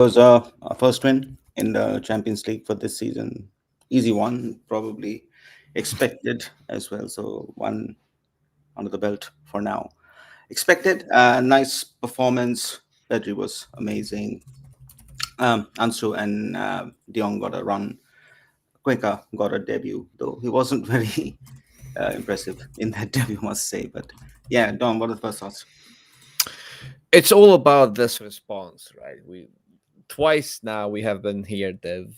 was our first win in the Champions League for this season. Easy one, probably expected as well. So one under the belt for now. Expected, nice performance. Pedri was amazing. Ansu and De Jong got a run. Cuenca got a debut, though he wasn't very impressive in that debut, must say. But yeah, Dom, what are the first thoughts? It's all about this response, right? We twice now we have been here, Dev,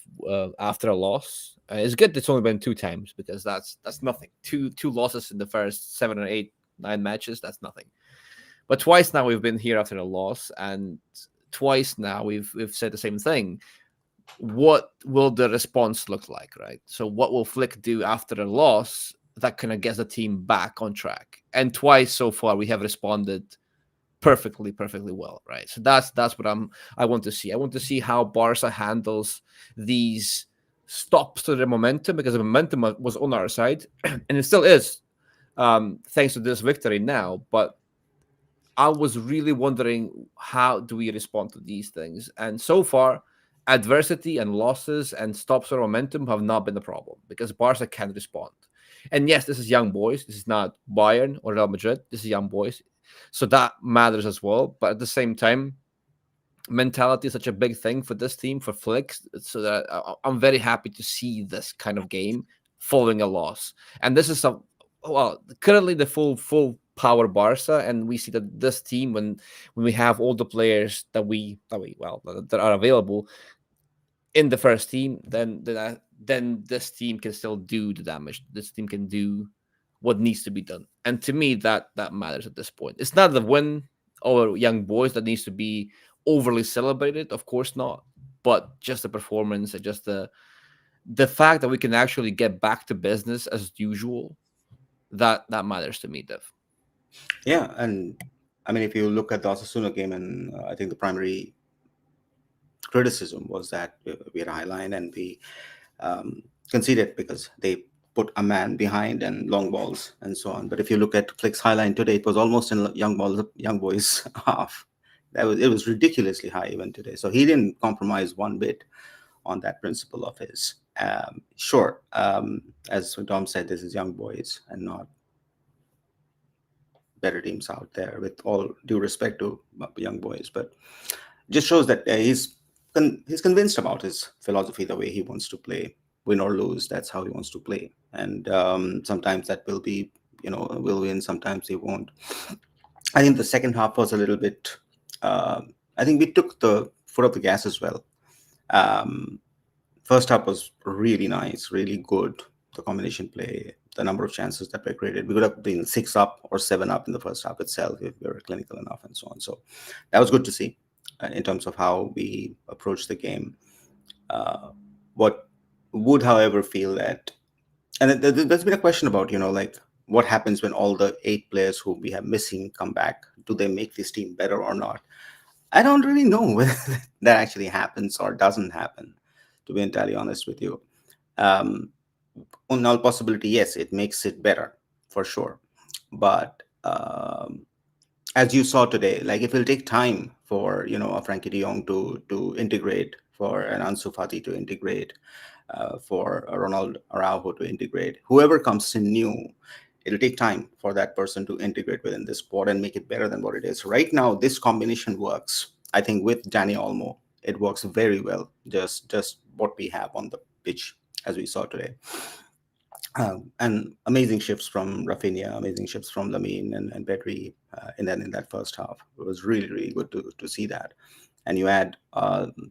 after a loss. It's good. It's only been two times because that's nothing. Two losses in the first 7 or 8, 9 matches. That's nothing. But twice now we've been here after a loss, and twice now we've said the same thing. What will the response look like, right? So what will Flick do after a loss that kind of gets the team back on track? And twice so far we have responded perfectly well, right? So that's what I want to see. I want to see how Barca handles these stops to the momentum, because the momentum was on our side and it still is, thanks to this victory now. But I was really wondering, how do we respond to these things? And so far, adversity and losses and stops or momentum have not been the problem, because Barca can respond. And yes, this is young boys. This is not Bayern or Real Madrid. This is young boys. So that matters as well. But at the same time, mentality is such a big thing for this team, for Flick. So that I'm very happy to see this kind of game following a loss. And this is currently the full power Barca, and we see that this team, when we have all the players that are available in the first team, then this team can still do the damage. This team can do what needs to be done, and to me, that matters at this point. It's not the win over young boys that needs to be overly celebrated, of course not, but just the performance and just the fact that we can actually get back to business as usual. That matters to me, Dev. Yeah, and I mean, if you look at the Osasuna game, and I think the primary criticism was that we had a high line and we conceded because they put a man behind and long balls and so on. But if you look at Flick's highline today, it was almost in young boys half. It was ridiculously high even today. So he didn't compromise one bit on that principle of his. Sure, as Dom said, this is young boys and not better teams out there. With all due respect to young boys, but just shows that he's convinced about his philosophy, the way he wants to play, win or lose. That's how he wants to play, and sometimes that will be, will win. Sometimes he won't. I think the second half was a little bit. Uh, I think we took the foot off the gas as well. Um, First half was really nice, really good. The combination play, the number of chances that were created. We could have been 6 up or 7 up in the first half itself if we were clinical enough and so on. So that was good to see in terms of how we approach the game. What would, however, feel that, and there's been a question about, like what happens when all the 8 players who we have missing come back? Do they make this team better or not? I don't really know whether that actually happens or doesn't happen, to be entirely honest with you. Um, on all possibility, yes, it makes it better for sure. But as you saw today, like it will take time for a Frankie De Jong to integrate, for an Ansu Fati to integrate, for a Ronald Araujo to integrate. Whoever comes in new, it'll take time for that person to integrate within this squad and make it better than what it is. Right now, this combination works. I think with Danny Olmo, it works very well. Just what we have on the pitch as we saw today. And amazing shifts from Rafinha, amazing shifts from Lamine and Pedri in that first half. It was really good to see that. And you add,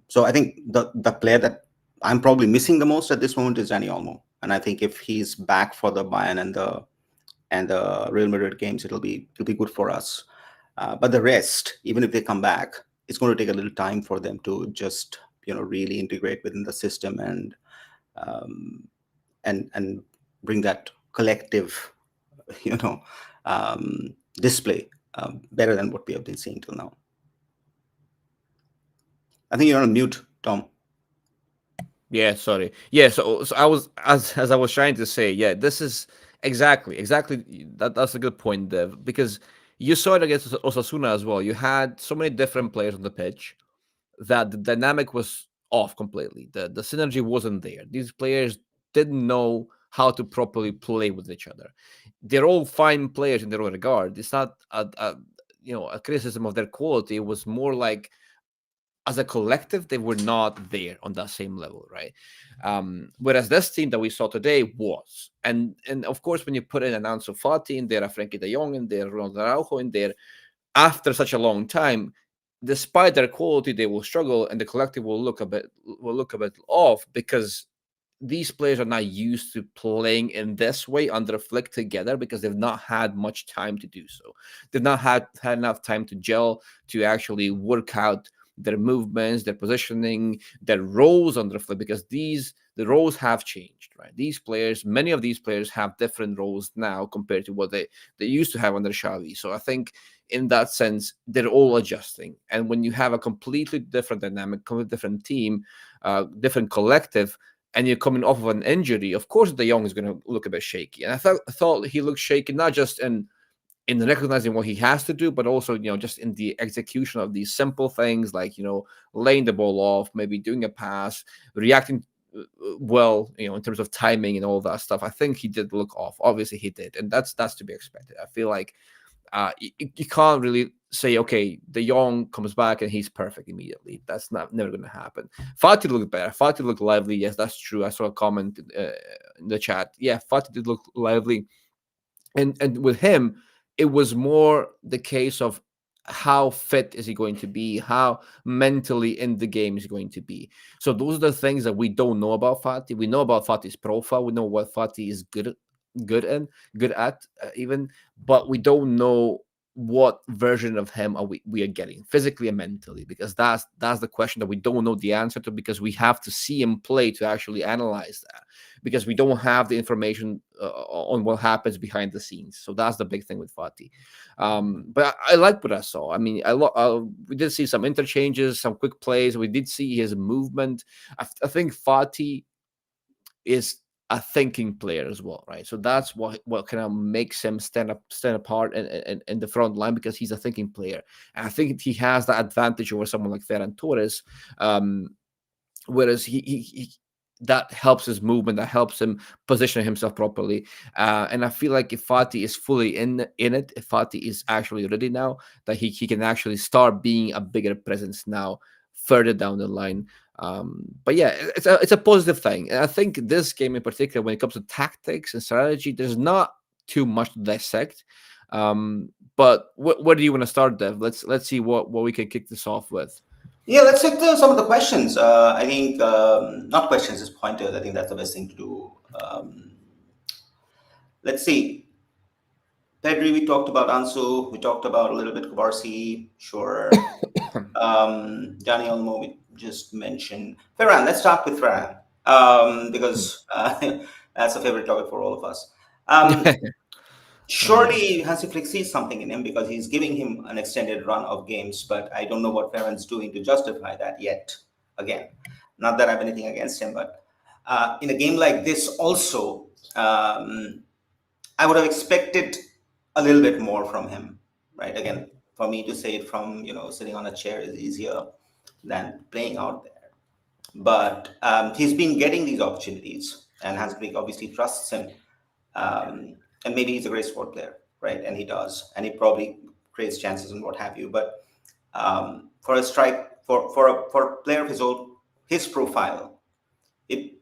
so I think the player that I'm probably missing the most at this moment is Dani Olmo. And I think if he's back for the Bayern and the Real Madrid games, it'll be good for us. But the rest, even if they come back, it's going to take a little time for them to just really integrate within the system um, and bring that collective, you know, display better than what we have been seeing till now. I think you're on mute, Tom. Yeah, sorry. Yeah, so I was, as I was trying to say, yeah, this is exactly that's a good point, Dev, because you saw it against Osasuna as well. You had so many different players on the pitch that the dynamic was off completely. The synergy wasn't there. These players didn't know how to properly play with each other. They're all fine players in their own regard. It's not a criticism of their quality. It was more like as a collective, they were not there on that same level, right? Whereas this team that we saw today was, and of course, when you put in an Ansu Fati in there, a Frankie De Jong in there, Ronald Araujo in there, after such a long time, despite their quality, they will struggle, and the collective will look a bit off because these players are not used to playing in this way under a flick together because they've not had much time to do so. They've not had enough time to gel, to actually work out their movements, their positioning, their roles under the flick, because the roles have changed, right? These players, many of these players have different roles now compared to what they used to have under Xavi. So I think in that sense, they're all adjusting. And when you have a completely different dynamic, completely different team, different collective, and you're coming off of an injury, of course, De Jong is going to look a bit shaky. And I thought he looked shaky, not just in recognizing what he has to do, but also, just in the execution of these simple things like, laying the ball off, maybe doing a pass, reacting well, in terms of timing and all that stuff. I think he did look off. Obviously, he did, and that's to be expected. I feel like you can't really say, okay, De Jong comes back and he's perfect immediately. That's not never going to happen. Fati looked better. Fati looked lively. Yes, that's true. I saw a comment in the chat. Yeah, Fati did look lively, and with him, it was more the case of how fit is he going to be, how mentally in the game is he going to be. So those are the things that we don't know about Fati. We know about Fati's profile. We know what Fati is good at, even, but we don't know what version of him we are getting physically and mentally, because that's the question that we don't know the answer to, because we have to see him play to actually analyze that, because we don't have the information on what happens behind the scenes. So that's the big thing with Fati. But I like what I saw. I mean, we did see some interchanges, some quick plays. We did see his movement. I think Fati is a thinking player as well, right? So that's what kind of makes him stand apart in the front line, because he's a thinking player, and I think he has that advantage over someone like Ferran Torres. Whereas he that helps his movement, that helps him position himself properly. And I feel like if Fati is fully in it, if Fati is actually ready now, that he can actually start being a bigger presence now further down the line. But yeah, it's a positive thing. And I think this game in particular, when it comes to tactics and strategy, there's not too much to dissect. But where do you want to start, Dev? Let's see what we can kick this off with. Yeah, let's take some of the questions. I think not questions, just pointers. I think that's the best thing to do. Let's see. Pedri, we talked about Ansu. We talked about a little bit Kubarsi. Sure. Johnny Olmo, we just mentioned. Ferran, let's start with Ferran, because that's a favorite topic for all of us. Surely Hansi Flick sees something in him, because he's giving him an extended run of games, but I don't know what Ferran's doing to justify that yet. Again, not that I have anything against him, but in a game like this also, I would have expected a little bit more from him, right? Again, for me to say it from, sitting on a chair is easier than playing out there. But he's been getting these opportunities, and Hans Flick obviously trusts him. And maybe he's a great sport player, right? And he does, and he probably creates chances and what have you. But for a player of his profile, it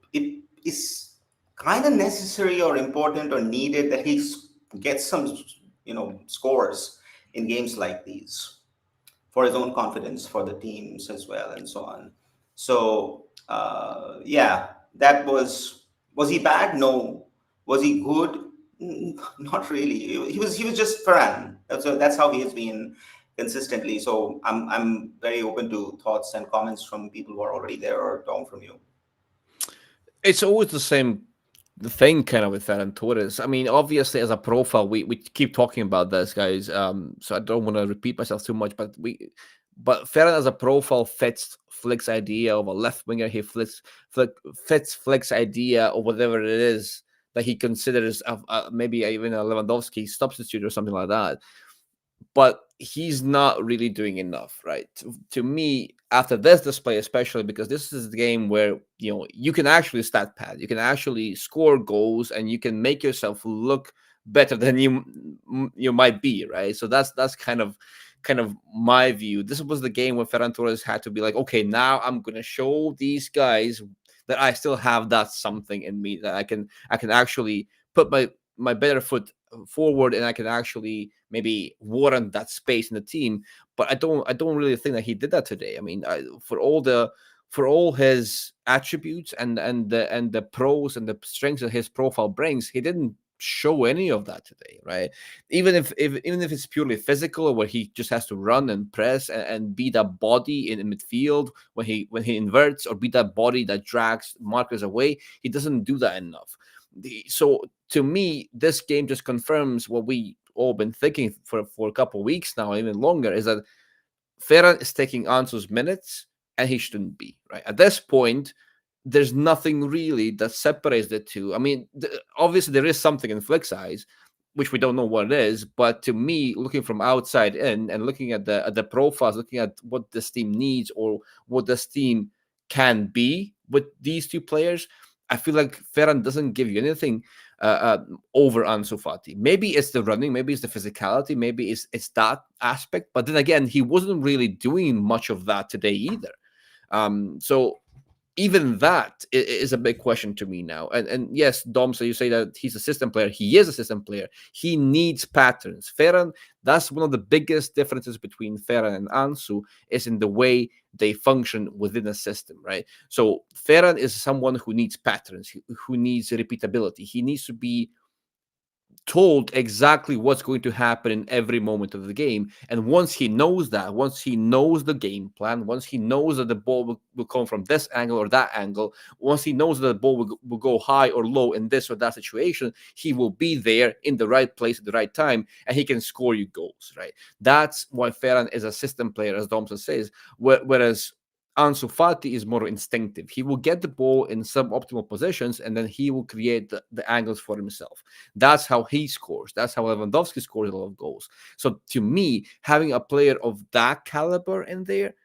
is kind of necessary or important or needed that he gets some scores in games like these, for his own confidence, for the teams as well, and so on. So yeah, that was he bad? No. Was he good? Not really. He was just Ferran. That's how he has been consistently. So I'm very open to thoughts and comments from people who are already there, or Tom, from you. It's always the thing kind of with Ferran Torres. I mean, obviously as a profile, we keep talking about this, guys. So I don't want to repeat myself too much, but Ferran as a profile fits Flick's idea of a left winger. He fits Flick's idea of whatever it is that he considers maybe even a Lewandowski substitute or something like that. but he's not really doing enough, right? To me, after this display, especially because this is the game where you can actually stat pad, you can actually score goals, and you can make yourself look better than you might be, right? So that's kind of my view. This was the game where Ferran Torres had to be like, okay, now I'm gonna show these guys that I still have that something in me, that I can actually put my better foot forward, and I can actually maybe warrant that space in the team. But I don't really think that he did that today. I mean, for all his attributes and the pros and the strengths that his profile brings, he didn't show any of that today, right? Even if it's purely physical, where he just has to run and press and be that body in midfield when he inverts, or be that body that drags markers away, he doesn't do that enough. So to me, this game just confirms what we all been thinking for a couple of weeks now, even longer, is that Ferran is taking Ansu's minutes, and he shouldn't be, right? At this point, there's nothing really that separates the two. I mean, obviously there is something in Flick's eyes, which we don't know what it is. But to me, looking from outside in and looking at the profiles, looking at what this team needs, or what this team can be with these two players, I feel like Ferran doesn't give you anything over Ansu Fati. Maybe it's the running, maybe it's the physicality, maybe it's that aspect. But then again, he wasn't really doing much of that today either. So even that is a big question to me now. And yes, Dom, so you say that he's a system player. He is a system player. He needs patterns. Ferran, that's one of the biggest differences between Ferran and Ansu, is in the way they function within a system, right? So Ferran is someone who needs patterns, who needs repeatability. He needs to be told exactly what's going to happen in every moment of the game. And once he knows that, once he knows the game plan, once he knows that the ball will come from this angle or that angle, once he knows that the ball will go high or low in this or that situation, he will be there in the right place at the right time, and he can score you goals, right? That's why Ferran is a system player, as Domson says, whereas Ansu Fati is more instinctive. He will get the ball in suboptimal positions, and then he will create the angles for himself. That's how he scores. That's how Lewandowski scores a lot of goals. So to me, having a player of that caliber in there,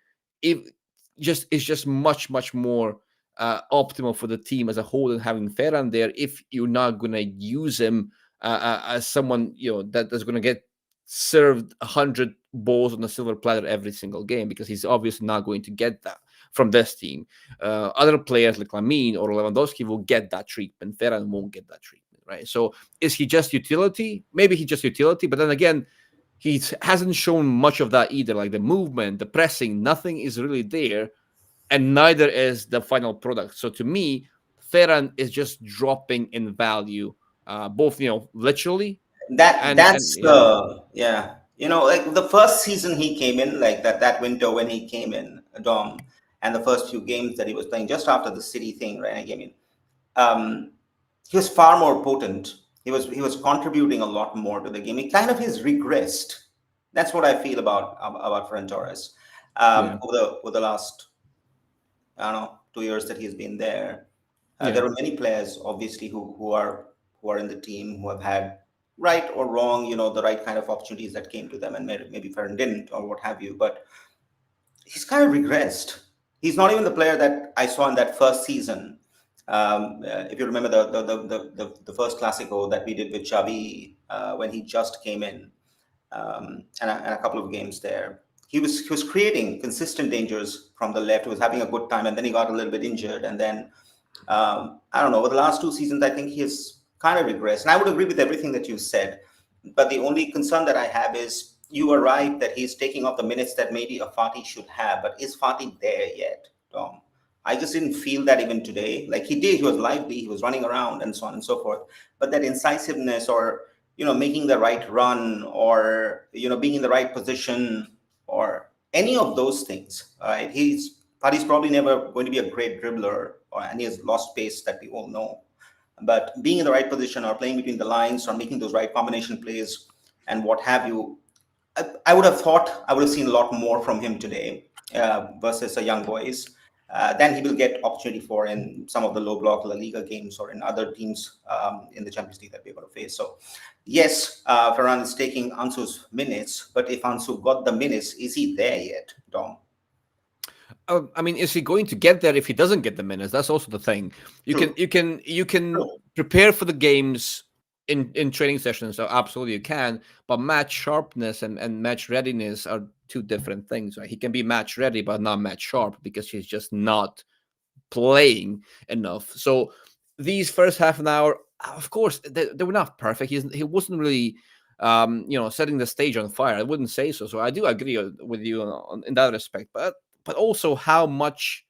it is just much more optimal for the team as a whole than having Ferran there. If you're not gonna use him as someone that's gonna get served 100 balls on a silver platter every single game, because he's obviously not going to get that from this team. Other players like Lamine or Lewandowski will get that treatment. Ferran won't get that treatment, right? So is he just utility? Maybe he's just utility, but then again, he hasn't shown much of that either. Like the movement, the pressing, nothing is really there, and neither is the final product. So to me, Ferran is just dropping in value, both literally That and that's yeah, yeah. Like the first season he came in, like that winter when he came in, Dom, and the first few games that he was playing just after the City thing, right? I came in. Um, he was far more potent. He was contributing a lot more to the game. He kind of has regressed. That's what I feel about Ferran Torres. yeah, Over the last, I don't know, 2 years that he's been there. yeah. There are many players, obviously, who are in the team who have had, right or wrong, the right kind of opportunities that came to them, and maybe Ferran didn't, or what have you. But he's kind of regressed. He's not even the player that I saw in that first season. If you remember the first Clasico that we did with Xavi, when he just came in, and a couple of games there. He was creating consistent dangers from the left. He was having a good time, and then he got a little bit injured. And then I don't know. Over the last 2 seasons, I think he has kind of regressed. And I would agree with everything that you said. But the only concern that I have is you are right that he's taking off the minutes that maybe a Fati should have. But is Fati there yet, Tom? I just didn't feel that even today. Like he did, he was lively, he was running around, and so on and so forth. But that incisiveness, or making the right run, or being in the right position, or any of those things, right? He's probably never going to be a great dribbler, and he has lost pace, that we all know. But being in the right position, or playing between the lines, or making those right combination plays, and what have you, I would have thought I would have seen a lot more from him today, versus a young boys. than he will get opportunity for in some of the low block La Liga games or in other teams in the Champions League that we're going to face. So, yes, Ferran is taking Ansu's minutes, but if Ansu got the minutes, is he there yet, Dom? I mean, is he going to get there if he doesn't get the minutes? That's also the thing. You can True. you can True. prepare for the games in training sessions. So absolutely you can, but match sharpness and match readiness are two different things. Right? He can be match ready, but not match sharp because he's just not playing enough. So these first half an hour, of course, they were not perfect. He wasn't really, setting the stage on fire. I wouldn't say so. So I do agree with you in that respect. But also, how much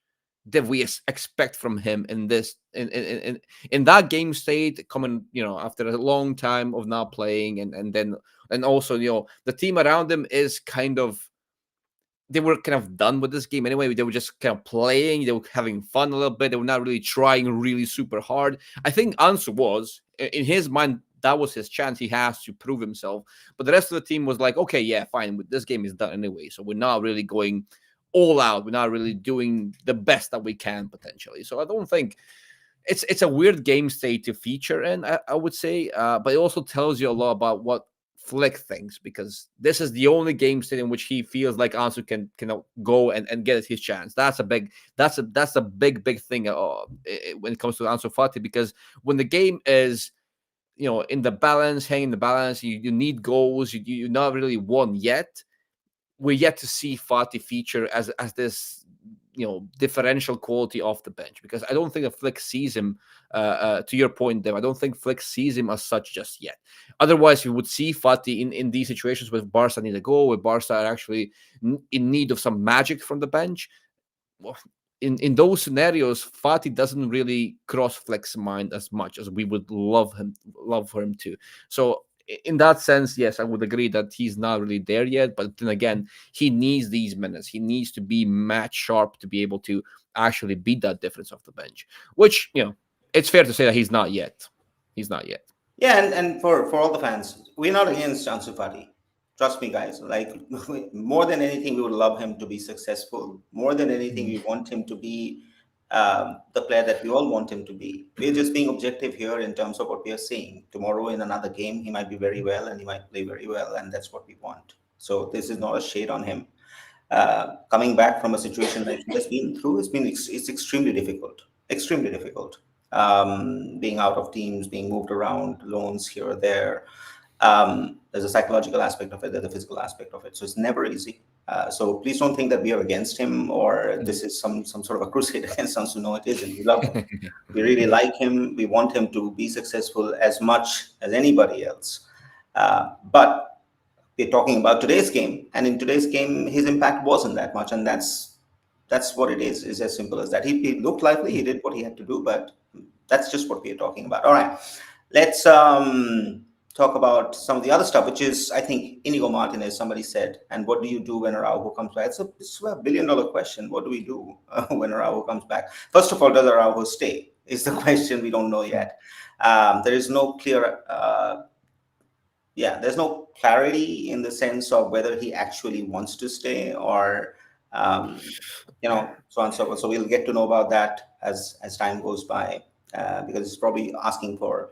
did we expect from him in this in that game state coming after a long time of not playing and also the team around him is kind of they were kind of done with this game anyway. They were just kind of playing. They were having fun a little bit. They were not really trying really super hard. I think Ansu was in his mind. That was his chance. He has to prove himself. But the rest of the team was like, okay, yeah, fine. This game is done anyway. So we're not really going all out. We're not really doing the best that we can potentially. So I don't think it's a weird game state to feature in. I would say, but it also tells you a lot about what Flick thinks because this is the only game state in which he feels like Ansu can go and get his chance. That's a big thing when it comes to Ansu Fati because when the game is in the balance, hanging the balance, you need goals. You're not really won yet. We're yet to see Fati feature as this differential quality off the bench because I don't think that Flick sees him. To your point, Dev, I don't think Flick sees him as such just yet. Otherwise, we would see Fati in these situations with Barca need a goal, with Barca are actually in need of some magic from the bench. Well, in those scenarios, Fati doesn't really cross Fleck's mind as much as we would love for him to. So in that sense, yes, I would agree that he's not really there yet. But then again, he needs these minutes. He needs to be match sharp to be able to actually beat that difference off the bench. Which it's fair to say that he's not yet. He's not yet. Yeah, and for all the fans, we're not against Ansu Fati. Trust me, guys. Like more than anything, we would love him to be successful. More than anything, we want him to be the player that we all want him to be. We're just being objective here in terms of what we are seeing. Tomorrow in another game, he might be very well and he might play very well, and that's what we want. So this is not a shade on him. Coming back from a situation that he has been through, it's extremely difficult. Extremely difficult. Being out of teams, being moved around, loans here or there. There's a psychological aspect of it, there's a physical aspect of it. So it's never easy. So please don't think that we are against him or this is some sort of a crusade against Sansu. No, it isn't. We love him. We really like him. We want him to be successful as much as anybody else. But we're talking about today's game, and in today's game, his impact wasn't that much, and that's what it is. It's as simple as that. He looked lively. He did what he had to do, but that's just what we're talking about. All right, let's talk about some of the other stuff, which is I think Inigo Martinez. Somebody said, and what do you do when Araujo comes back? It's a $1 billion question. What do we do when Araujo comes back? First of all, does Araujo stay? Is the question we don't know yet. There is no clear. There's no clarity in the sense of whether he actually wants to stay or so on and so forth. So we'll get to know about that as time goes by because he's probably asking for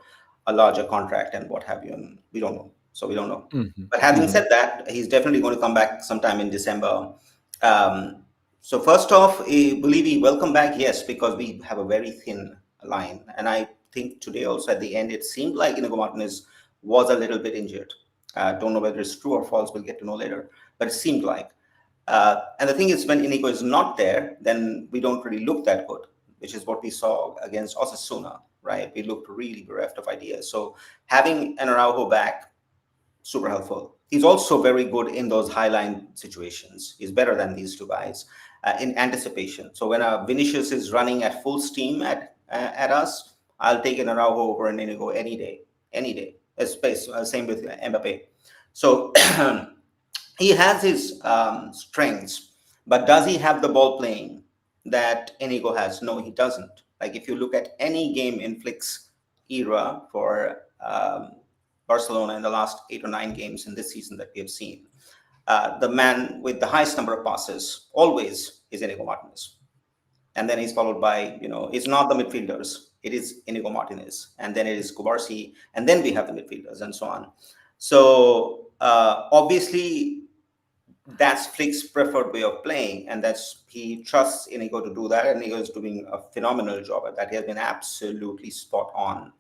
a larger contract and what have you, and we don't know. So we don't know. Mm-hmm. But having Mm-hmm. said that, he's definitely going to come back sometime in December. So first off, Believe welcome back. Yes, because we have a very thin line, and I think today also at the end it seemed like Inigo Martinez was a little bit injured. Don't know whether it's true or false. We'll get to know later, but it seemed like. And the thing is, when Inigo is not there, then we don't really look that good, which is what we saw against Osasuna, right? We looked really bereft of ideas. So having an Araujo back, super helpful. He's also very good in those high line situations. He's better than these two guys in anticipation. So when Vinicius is running at full steam at us, I'll take an Araujo over an Inigo any day, any day. Same with Mbappe. So he has his strengths, but does he have the ball playing that Inigo has? No, he doesn't. Like if you look at any game in Flick's era for Barcelona in the last 8 or 9 games in this season that we have seen, the man with the highest number of passes always is Inigo Martinez. and then he's followed by, it's not the midfielders. It is Inigo Martinez, and then it is Kubarsi, and then we have the midfielders, and so on. So obviously, that's Flick's preferred way of playing, and that's he trusts Inigo to do that, and Inigo is doing a phenomenal job at that. He has been absolutely spot on.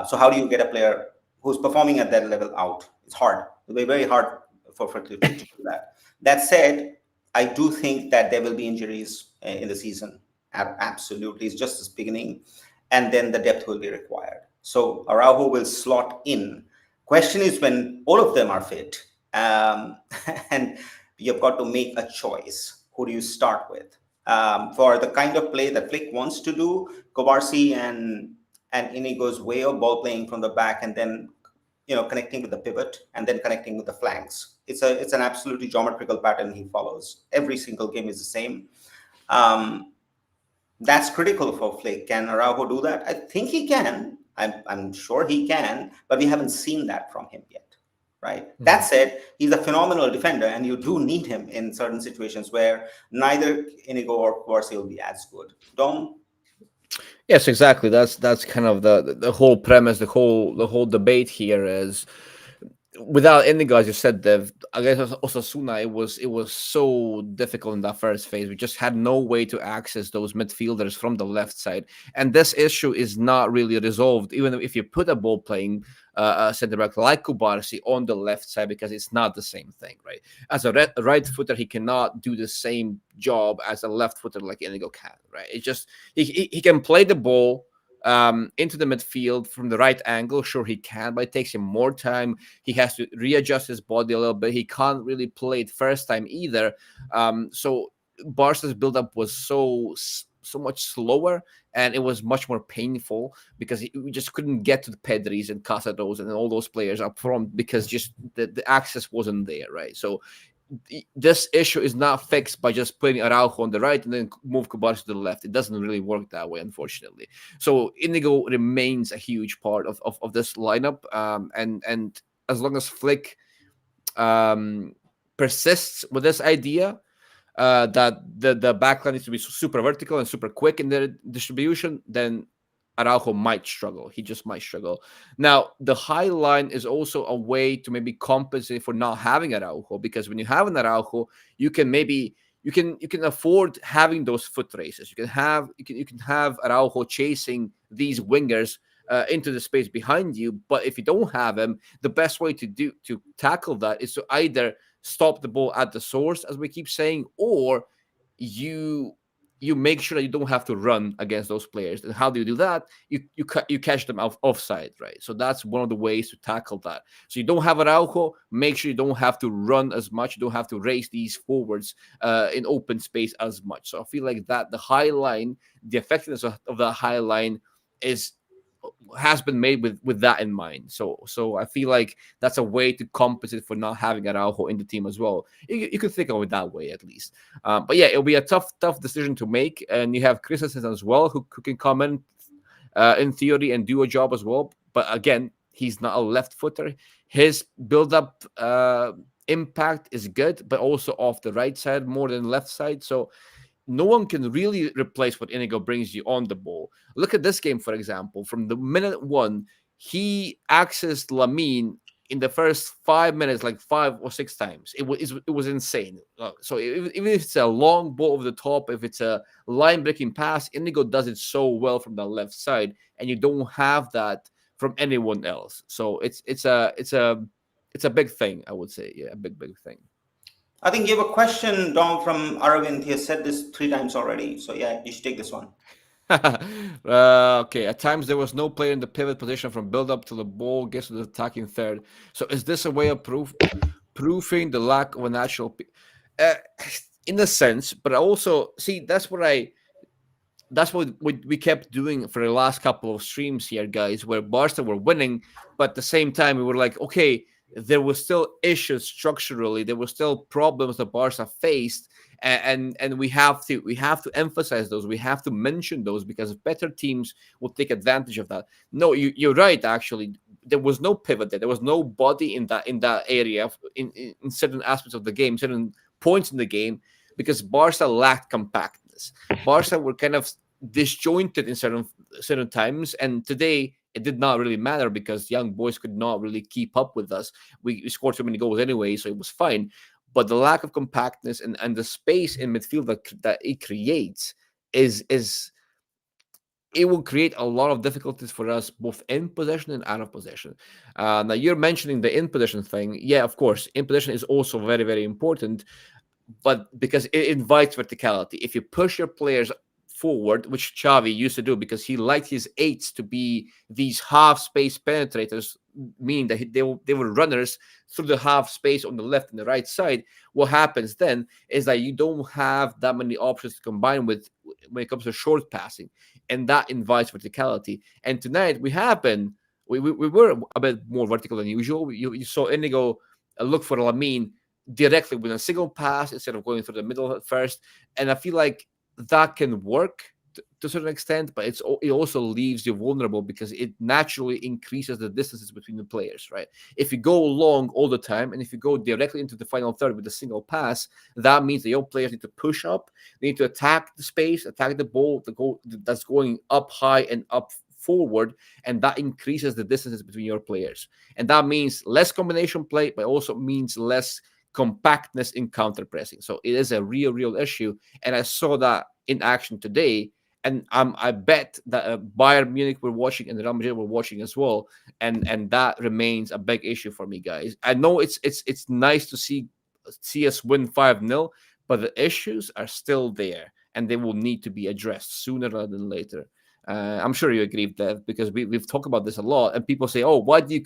So how do you get a player who's performing at that level out? It's hard. It'll be very hard for Flick to do that. That said, I do think that there will be injuries in the season. Absolutely, it's just this beginning, and then the depth will be required. So Araujo will slot in. Question is when all of them are fit, um, and you've got to make a choice. Who do you start with? For the kind of play that Flick wants to do, Kovarsi and Inigo's way of ball playing from the back, and then connecting with the pivot, and then connecting with the flanks. It's an absolutely geometrical pattern he follows. Every single game is the same. Um, that's critical for Flick. Can Araujo do that? I think he can. I'm sure he can, but we haven't seen that from him yet, right? That Mhm. said, he's a phenomenal defender, and you do need him in certain situations where neither Inigo or Kwarsi will be as good. Dom? Yes, exactly. That's kind of the whole premise, the whole debate here is without Indigo, as you said, Dev, against Osasuna, it was so difficult in that first phase. We just had no way to access those midfielders from the left side, and this issue is not really resolved. Even if you put a ball playing center back like Kubarsi on the left side, because it's not the same thing, right? As a right footer, he cannot do the same job as a left footer like Indigo can, right? It's just he can play the ball into the midfield from the right angle. Sure, he can, but it takes him more time. He has to readjust his body a little bit. He can't really play it first time either. So Barca's build-up was so much slower, and it was much more painful because we just couldn't get to the Pedris and Casados and all those players up front because just the access wasn't there, right? So this issue is not fixed by just putting Araujo on the right and then move Kubarsi to the left. It doesn't really work that way, unfortunately. So Indigo remains a huge part of this lineup. And as long as Flick um, persists with this idea, that the backline needs to be super vertical and super quick in their distribution, then Araujo might struggle. He just might struggle. Now, the high line is also a way to maybe compensate for not having Araujo, because when you have an Araujo, you can maybe you can afford having those foot races. You can have Araujo chasing these wingers into the space behind you. But if you don't have him, the best way to tackle that is to either stop the ball at the source, as we keep saying, or you you make sure that you don't have to run against those players. And how do you do that? You catch them offside, right? So that's one of the ways to tackle that. So you don't have Araujo, make sure you don't have to run as much. You don't have to race these forwards in open space as much. So I feel like that the high line, the effectiveness of the high line is has been made with that in mind. So I feel like that's a way to compensate for not having Araujo in the team as well. You could think of it that way at least. But yeah, it'll be a tough decision to make. And you have Christensen as well, who can come in theory and do a job as well. But again, he's not a left footer. His build up impact is good, but also off the right side more than left side. So no one can really replace what Inigo brings you on the ball. Look at this game, for example. From the minute one, he accessed Lamine in the first 5 minutes like 5 or 6 times. It was insane. So even if it's a long ball over the top, if it's a line breaking pass, Inigo does it so well from the left side, and you don't have that from anyone else. So it's a big thing, I would say. Yeah, a big thing. I think you have a question, Dom, from Aravind. He has said this three times already. So yeah, you should take this one. Okay, at times there was no player in the pivot position from build up till the ball gets to the attacking third. So is this a way of proofing the lack of a natural uh, in a sense, but I also see that's what we kept doing for the last couple of streams here, guys, where Barca were winning, but at the same time we were like, okay, there were still issues structurally, there were still problems that Barca faced, and we have to emphasize those, we have to mention those, because better teams will take advantage of that. No, you're right. Actually, there was no pivot there. There was no body in that area in certain aspects of the game, certain points in the game, because Barca lacked compactness. this. Barca were kind of disjointed in certain times, and today it did not really matter because young boys could not really keep up with us. We scored too many goals anyway, so it was fine. But the lack of compactness and the space in midfield that it creates is it will create a lot of difficulties for us both in possession and out of possession. Now you're mentioning the in possession thing. Yeah, of course, in possession is also very, very important, but because it invites verticality. If you push your players forward, which Xavi used to do because he liked his eights to be these half space penetrators, meaning that they were runners through the half space on the left and the right side. What happens then is that you don't have that many options to combine with when it comes to short passing, and that invites verticality. And tonight we were a bit more vertical than usual. You saw Inigo look for Lamine directly with a single pass instead of going through the middle at first. And I feel like that can work to a certain extent, but it also leaves you vulnerable because it naturally increases the distances between the players, right? If you go long all the time and if you go directly into the final third with a single pass, that means that your players need to push up, they need to attack the space, attack the ball, the goal that's going up high and up forward, and that increases the distances between your players. And that means less combination play, but also means less compactness in counter pressing. So it is a real issue, and I saw that in action today. And I bet that Bayern Munich were watching and Real Madrid were watching as well, and that remains a big issue for me, guys. I know it's nice to see us win 5-0, but the issues are still there, and they will need to be addressed sooner rather than later. I'm sure you agree with that because we've talked about this a lot, and people say, "Oh, why do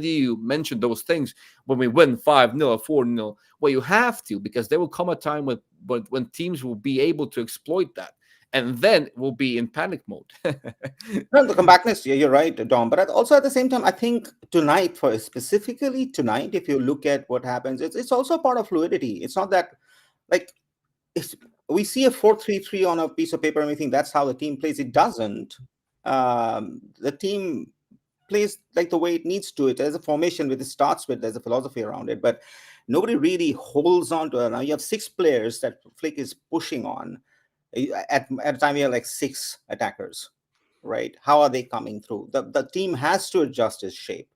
you mention those things when we win 5-0 or 4-0?" Well, you have to because there will come a time when teams will be able to exploit that, and then we'll be in panic mode. No, the compactness, yeah, you're right, Dom. But also at the same time, I think tonight, for specifically tonight, if you look at what happens, it's also a part of fluidity. It's not that like it's, we see a 4-3-3 on a piece of paper and we think that's how the team plays. It doesn't. The team plays like the way it needs to. It there's a formation with it starts with, there's a philosophy around it, but nobody really holds on to it. Now you have six players that Flick is pushing on. At a time you have like six attackers, right? How are they coming through? The team has to adjust its shape.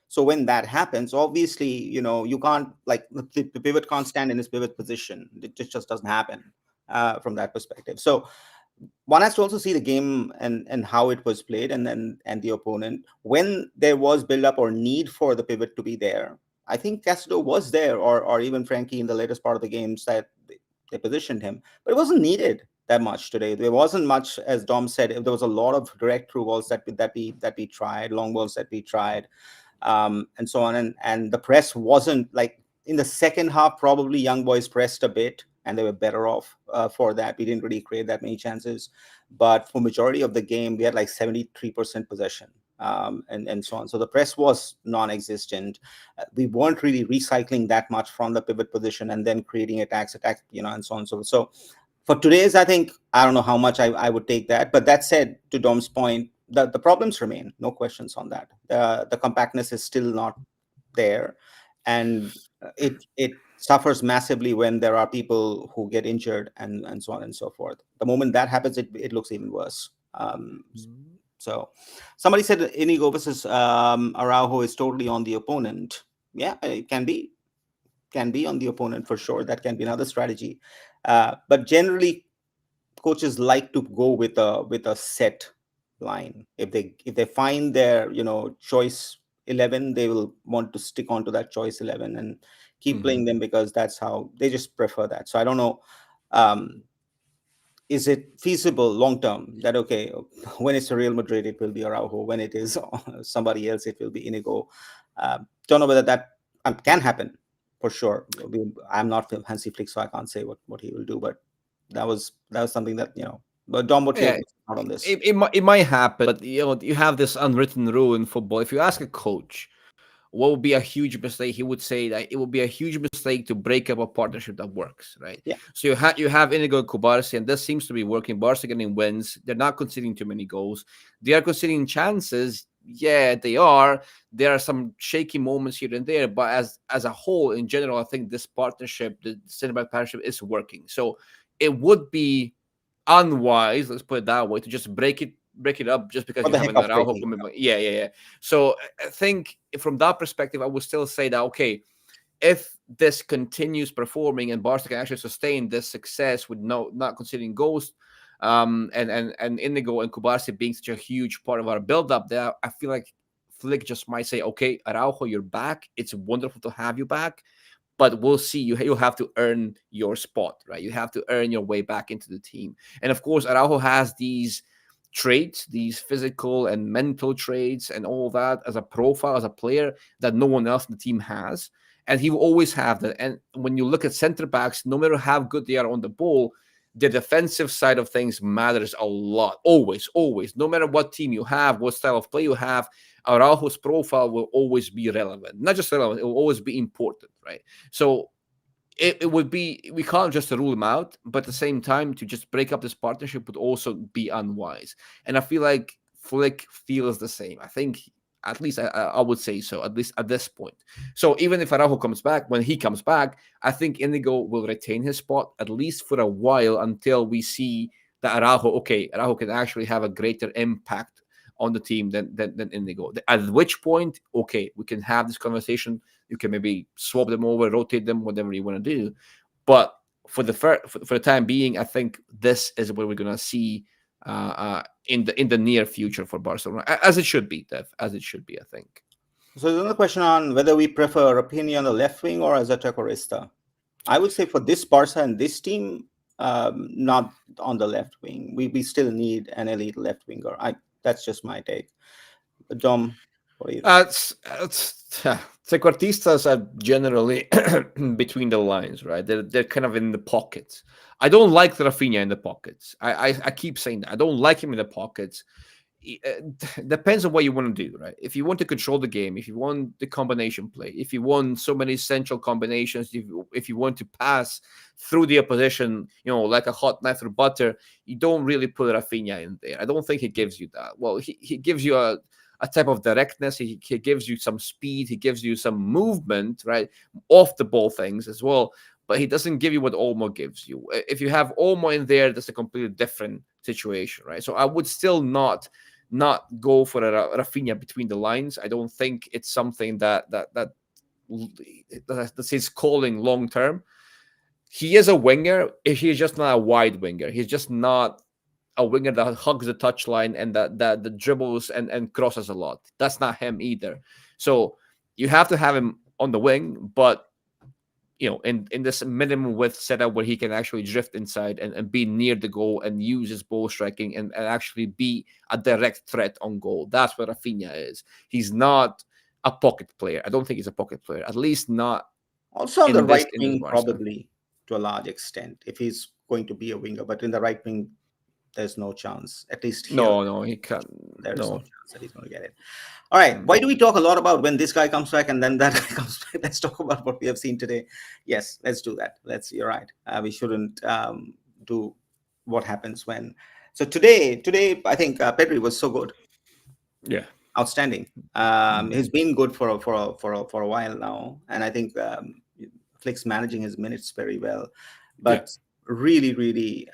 So when that happens, obviously, you can't like the pivot can't stand in his pivot position. It just doesn't happen from that perspective. So one has to also see the game and how it was played, and the opponent when there was build up or need for the pivot to be there. I think Castro was there, or even Frankie in the latest part of the games that they positioned him, but it wasn't needed that much today. There wasn't much, as Dom said. There was a lot of direct through balls that we tried, long balls that we tried, and so on. And the press wasn't like in the second half. Probably young boys pressed a bit, and they were better off for that. We didn't really create that many chances, but for majority of the game, we had like 73% possession. And so on. So the press was non-existent. We weren't really recycling that much from the pivot position and then creating attacks, and so on. So for today's, I think I don't know how much I would take that. But that said, to Dom's point, the problems remain. No questions on that. The compactness is still not there, and it suffers massively when there are people who get injured and so on and so forth. The moment that happens, it looks even worse. So somebody said Inigo versus Araujo is totally on the opponent. Yeah, it can be on the opponent for sure. That can be another strategy. But generally, coaches like to go with a set line. If they find their choice 11, they will want to stick on to that choice 11 and keep playing them because that's how they just prefer that. So I don't know. Is it feasible long term that okay, when it's a Real Madrid it will be Araujo, when it is somebody else it will be Inigo? Don't know whether that can happen for sure. I'm not Hansi Flick, so I can't say what he will do, but that was something that. But Dom, what's your Yeah, thought on this? it might happen, but you have this unwritten rule in football. If you ask a coach what would be a huge mistake, he would say that it would be a huge mistake to break up a partnership that works, right? Yeah. So you have Inigo and Kubarsi, and this seems to be working. Barca getting wins. They're not conceding too many goals. They are conceding chances. Yeah, they are. There are some shaky moments here and there, but as a whole, in general, I think this partnership, the center back partnership, is working. So it would be unwise, let's put it that way, to just break it up just because For you the have heck an of Araujo breaking it up. commitment. Yeah, yeah, yeah. So I think from that perspective, I would still say that okay, if this continues performing and Barca can actually sustain this success with not considering goals, and Indigo and Kubarsi being such a huge part of our build up there, I feel like Flick just might say, okay, Araujo, you're back. It's wonderful to have you back, but we'll see. You have to earn your spot, right? You have to earn your way back into the team. And of course, Araujo has these traits, these physical and mental traits, and all that as a profile, as a player that no one else in the team has. And he will always have that. And when you look at center backs, no matter how good they are on the ball, the defensive side of things matters a lot. Always, always. No matter what team you have, what style of play you have, Araujo's profile will always be relevant. Not just relevant, it will always be important, right? So it would be, we can't just rule him out, but at the same time, to just break up this partnership would also be unwise. And I feel like Flick feels the same. I think, at least I would say so, at least at this point. So even if Araujo comes back, when he comes back, I think Indigo will retain his spot at least for a while until we see that Araujo can actually have a greater impact on the team than Indigo. At which point, okay, we can have this conversation. You can maybe swap them over, rotate them, whatever you want to do. But for the time being, I think this is what we're gonna see in the near future for Barcelona, as it should be, Dev, as it should be. I think. So there's another question on whether we prefer Raphinha on the left wing or as a Trecorista. I would say for this Barca and this team, not on the left wing. We still need an elite left winger. That's just my take. Dom, what do you think? Trequartistas are generally between the lines, right? They're kind of in the pockets. I don't like Rafinha in the pockets. I keep saying that. I don't like him in the pockets. Depends on what you want to do, right? If you want to control the game, if you want the combination play, if you want so many central combinations, if you want to pass through the opposition, like a hot knife through butter, you don't really put Rafinha in there. I don't think he gives you that. Well, he gives you a type of directness. He gives you some speed. He gives you some movement, right? Off the ball things as well. But he doesn't give you what Olmo gives you. If you have Olmo in there, that's a completely different situation, right? So I would still not go for a Rafinha between the lines. I don't think it's something that's his calling long term. He is a winger. He's just not a wide winger. He's just not a winger that hugs the touchline and that dribbles and crosses a lot. That's not him either. So you have to have him on the wing, but in this minimum width setup where he can actually drift inside and be near the goal and use his ball striking and actually be a direct threat on goal. That's what Rafinha is. He's not a pocket player. I don't think he's a pocket player, at least not Also on the right in this wing, Barca. probably to a large extent, if he's going to be a winger. But in the right wing, there's no chance. At least here, No, he can't. there is no No. chance that he's going to get it. All right. Mm. Why do we talk a lot about when this guy comes back and then that guy comes back? Let's talk about what we have seen today. Yes, let's do that. You're right. We shouldn't do what happens when. So today, I think Pedri was so good, Yeah. outstanding. He's Mm. been good for a while now, and I think Flick's managing his minutes very well. Yeah. But really, really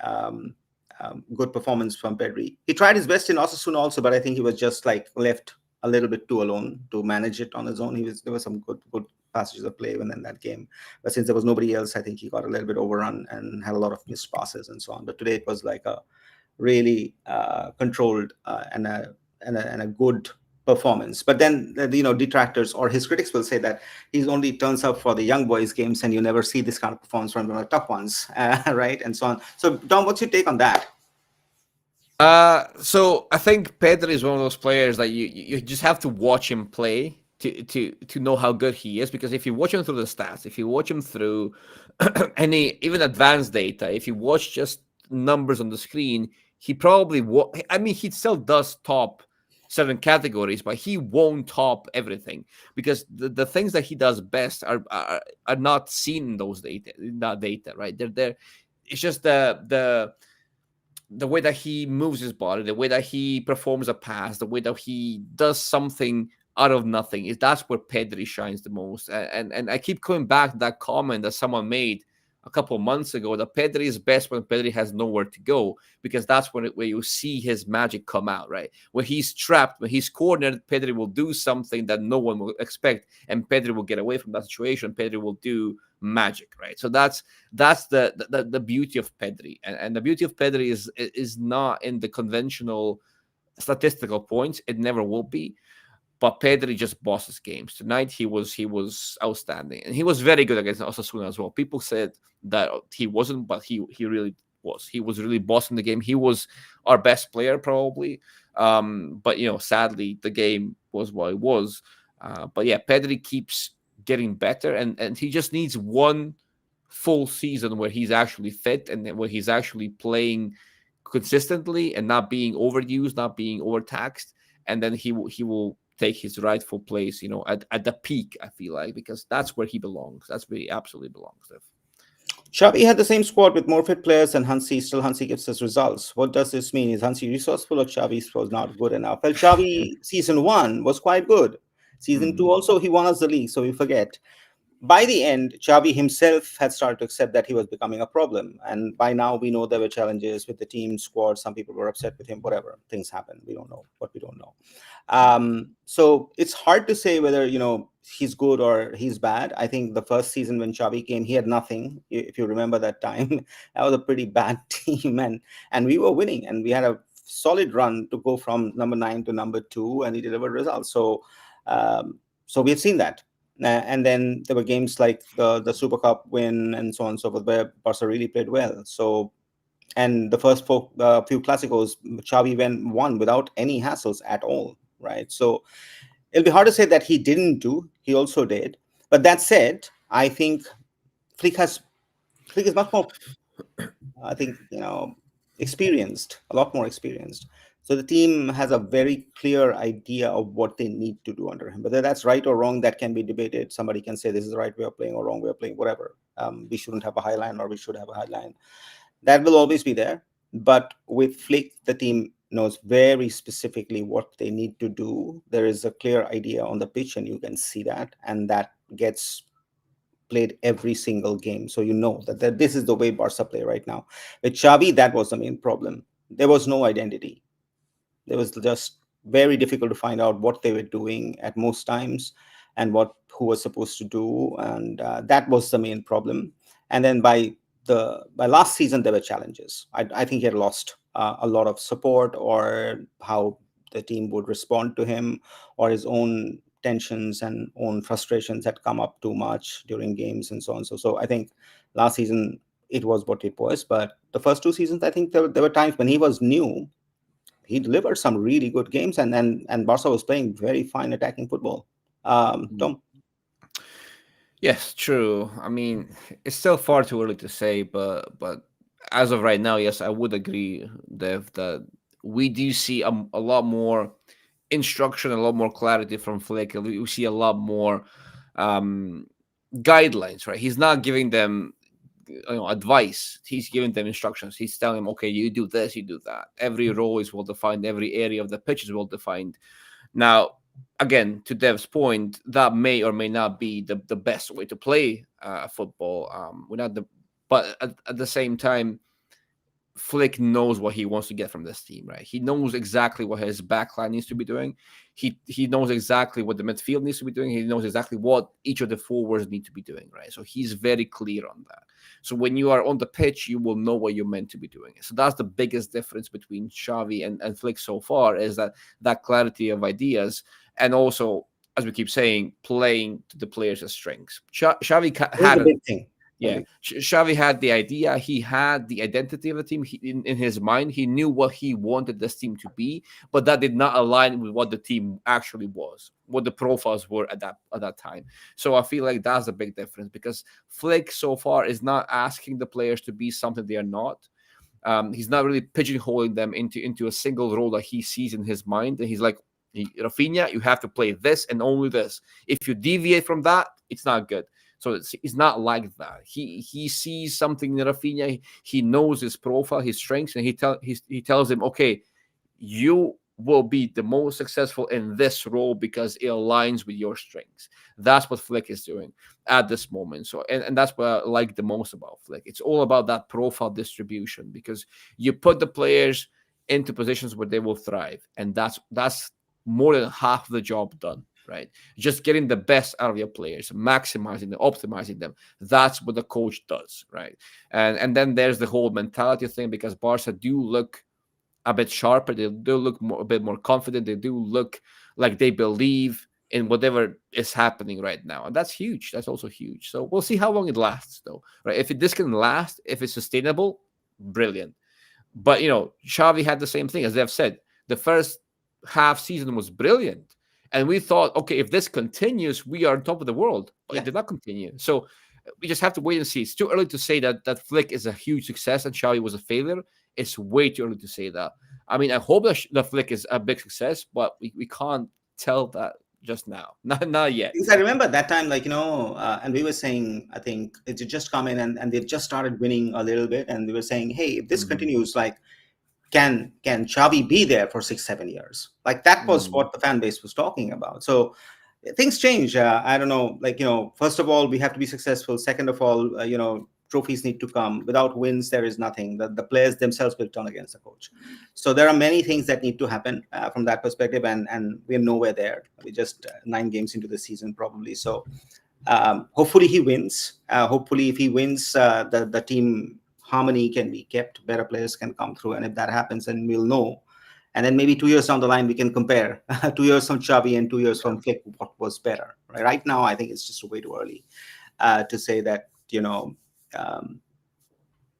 good performance from Pedri. He tried his best in Osasuna also, but I think he was just like left a little bit too alone to manage it on his own. There was some good passages of play within that game, but since there was nobody else, I think he got a little bit overrun and had a lot of missed passes and so on. But today it was like a really controlled and a good performance. But then detractors or his critics will say that he only turns up for the young boys games and you never see this kind of performance from the top ones, right, and so on. So Dom, what's your take on that? So I think Pedri is one of those players that you just have to watch him play to know how good he is. Because if you watch him through the stats, if you watch him through any even advanced data, if you watch just numbers on the screen, he probably he still does top certain categories, but he won't top everything because the things that he does best are not seen in those data, in that data, right? They're there. It's just the way that he moves his body, the way that he performs a pass, the way that he does something out of nothing, is that's where Pedri shines the most. And I keep coming back to that comment that someone made a couple of months ago that Pedri is best when Pedri has nowhere to go, because that's where you see his magic come out, right? When he's trapped, when he's cornered, Pedri will do something that no one will expect, and Pedri will get away from that situation. Pedri will do magic, right? So that's the beauty of Pedri, and the beauty of Pedri is not in the conventional statistical points. It never will be. But Pedri just bosses games. Tonight he was outstanding, and he was very good against Osasuna as well. People said that he wasn't, but he really was. He was really bossing the game. He was our best player probably. But sadly, the game was what it was. But yeah, Pedri keeps getting better, and he just needs one full season where he's actually fit and where he's actually playing consistently and not being overused, not being overtaxed, and then he will take his rightful place, at the peak. I feel like, because that's where he belongs. That's where he absolutely belongs. Steph. Xavi had the same squad with more fit players, and Hansi still Hansi gives us results. What does this mean? Is Hansi resourceful, or Xavi was not good enough? Well, Xavi season one was quite good. Season two Mm. also he won us the league, so we forget. By the end, Xavi himself had started to accept that he was becoming a problem. And by now, we know there were challenges with the team squad. Some people were upset with him, whatever. Things happen. We don't know what we don't know. So it's hard to say whether, he's good or he's bad. I think the first season when Xavi came, he had nothing. If you remember that time, that was a pretty bad team. And we were winning, and we had a solid run to go from number 9 to number 2, and he delivered results. So we've seen that. And then there were games like the Super Cup win and so on and so forth, where Barca really played well. So, and the first few Clásicos, Xavi won without any hassles at all, right? So it'll be hard to say that he didn't do. He also did. But that said, I think Flick has Flick is much more, I think, experienced, a lot more experienced. So the team has a very clear idea of what they need to do under him. Whether that's right or wrong, that can be debated. Somebody can say this is the right way of playing or wrong way of playing, whatever. We shouldn't have a high line, or we should have a high line. That will always be there. But with Flick, the team knows very specifically what they need to do. There is a clear idea on the pitch, and you can see that. And that gets played every single game. So you know that this is the way Barca play right now. With Xavi, that was the main problem. There was no identity. It was just very difficult to find out what they were doing at most times, and who was supposed to do, and that was the main problem. And then by last season, there were challenges. I think he had lost a lot of support, or how the team would respond to him, or his own tensions and own frustrations had come up too much during games and so on. So I think last season it was what it was. But the first 2 seasons, I think there were times when he was new. He delivered some really good games, and Barca was playing very fine attacking football. Tom. Yes, true. I mean, it's still far too early to say, but as of right now, yes, I would agree, Dev, that we do see a lot more instruction, a lot more clarity from Flick. We see a lot more um, guidelines, right? He's not giving them advice. He's giving them instructions. He's telling them, okay, you do this, you do that. Every role is well defined. Every area of the pitch is well defined. Now, again, to Dev's point, that may or may not be the best way to play football. We're not the, but at the same time, Flick knows what he wants to get from this team, right? He knows exactly what his backline needs to be doing. He knows exactly what the midfield needs to be doing. He knows exactly what each of the forwards need to be doing, right? So he's very clear on that. So when you are on the pitch, you will know what you're meant to be doing. So that's the biggest difference between Xavi and Flick so far, is that clarity of ideas, and also, as we keep saying, playing to the players' strengths. Xavi This is had the a big thing. yeah, Xavi had the idea. He had the identity of the team. In his mind, he knew what he wanted this team to be, but that did not align with what the team actually was, what the profiles were at that time. So I feel like that's a big difference, because Flick so far is not asking the players to be something they are not. He's not really pigeonholing them into a single role that he sees in his mind, and he's like, Rafinha, you have to play this and only this. If you deviate from that, it's not good. So it's not like that. He sees something in Rafinha. He knows his profile, his strengths, and he tells him, okay, you will be the most successful in this role because it aligns with your strengths. That's what Flick is doing at this moment. So, and that's what I like the most about Flick. It's all about that profile distribution because you put the players into positions where they will thrive, and that's more than half the job done. Right, just getting the best out of your players, maximizing them, optimizing them. That's what the coach does, right? And then there's the whole mentality thing because Barca do look a bit sharper. They do look a bit more confident. They do look like they believe in whatever is happening right now, and that's huge. That's also huge. So we'll see how long it lasts, though. Right? If this can last, if it's sustainable, brilliant. But Xavi had the same thing as they've said. The first half season was brilliant, and we thought, okay, if this continues, we are on top of the world. But it Yeah. did not continue. So we just have to wait and see. It's too early to say that Flick is a huge success and Xavi was a failure. It's way too early to say that. I mean, I hope that Flick is a big success, but we can't tell that just now. Not yet. Because I remember that time, like, and we were saying, I think it had just come in and they just started winning a little bit. And we were saying, hey, if this Mhm. continues, like, can Xavi be there for 6-7 years? Like, that was Mhm. what the fan base was talking about. So things change. I don't know. Like, first of all, we have to be successful. Second of all, trophies need to come. Without wins, there is nothing. The players themselves will turn against the coach. So there are many things that need to happen from that perspective, and we're nowhere there. We're just 9 games into the season, probably. So hopefully he wins. Hopefully, if he wins, the team harmony can be kept. Better players can come through, and if that happens, then we'll know. And then maybe 2 years down the line, we can compare 2 years from Xavi and 2 years Yeah. from Flick, what was better. Right now, I think it's just way too early to say that um,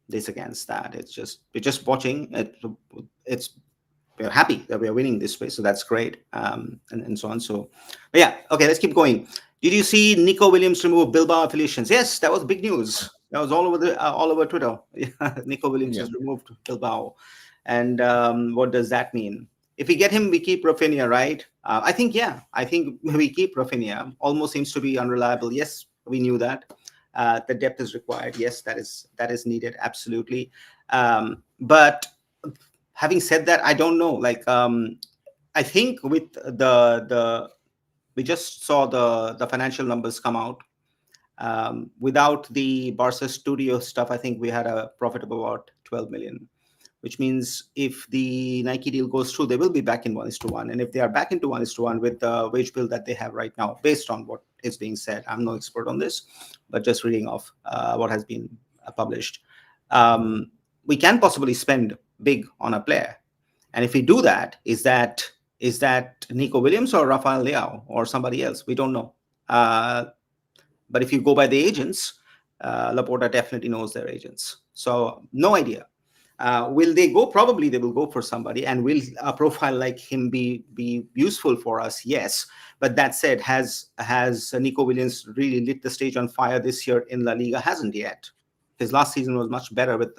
this against that. It's just we're just watching. It's we're happy that we're winning this way, so that's great, and so on. So, but yeah, okay, let's keep going. Did you see Nico Williams remove Bilbao affiliations? Yes, that was big news. That was all over Twitter. Yeah, Nico Williams Yeah. has removed Bilbao, and what does that mean? If we get him, we keep Rafinha, right? I think yeah, I think we keep Rafinha. Almost seems to be unreliable. Yes, we knew that. The depth is required. Yes, that is needed absolutely. But having said that, I don't know. Like, I think with the we just saw the financial numbers come out. Without the Barca studio stuff, I think we had a profit of about 12 million, which means if the Nike deal goes through, they will be back in 1:1. And if they are back into 1:1 with the wage bill that they have right now, based on what is being said, I'm no expert on this, but just reading off what has been published, we can possibly spend big on a player. And if we do that, is that Nico Williams or Rafael Leao or somebody else? We don't know. Uh, but if you go by the agents, Laporta definitely knows their agents. So no idea. Will they go? Probably they will go for somebody. And will a profile like him be useful for us? Yes. But that said, has Nico Williams really lit the stage on fire this year in La Liga? Hasn't yet. His last season was much better with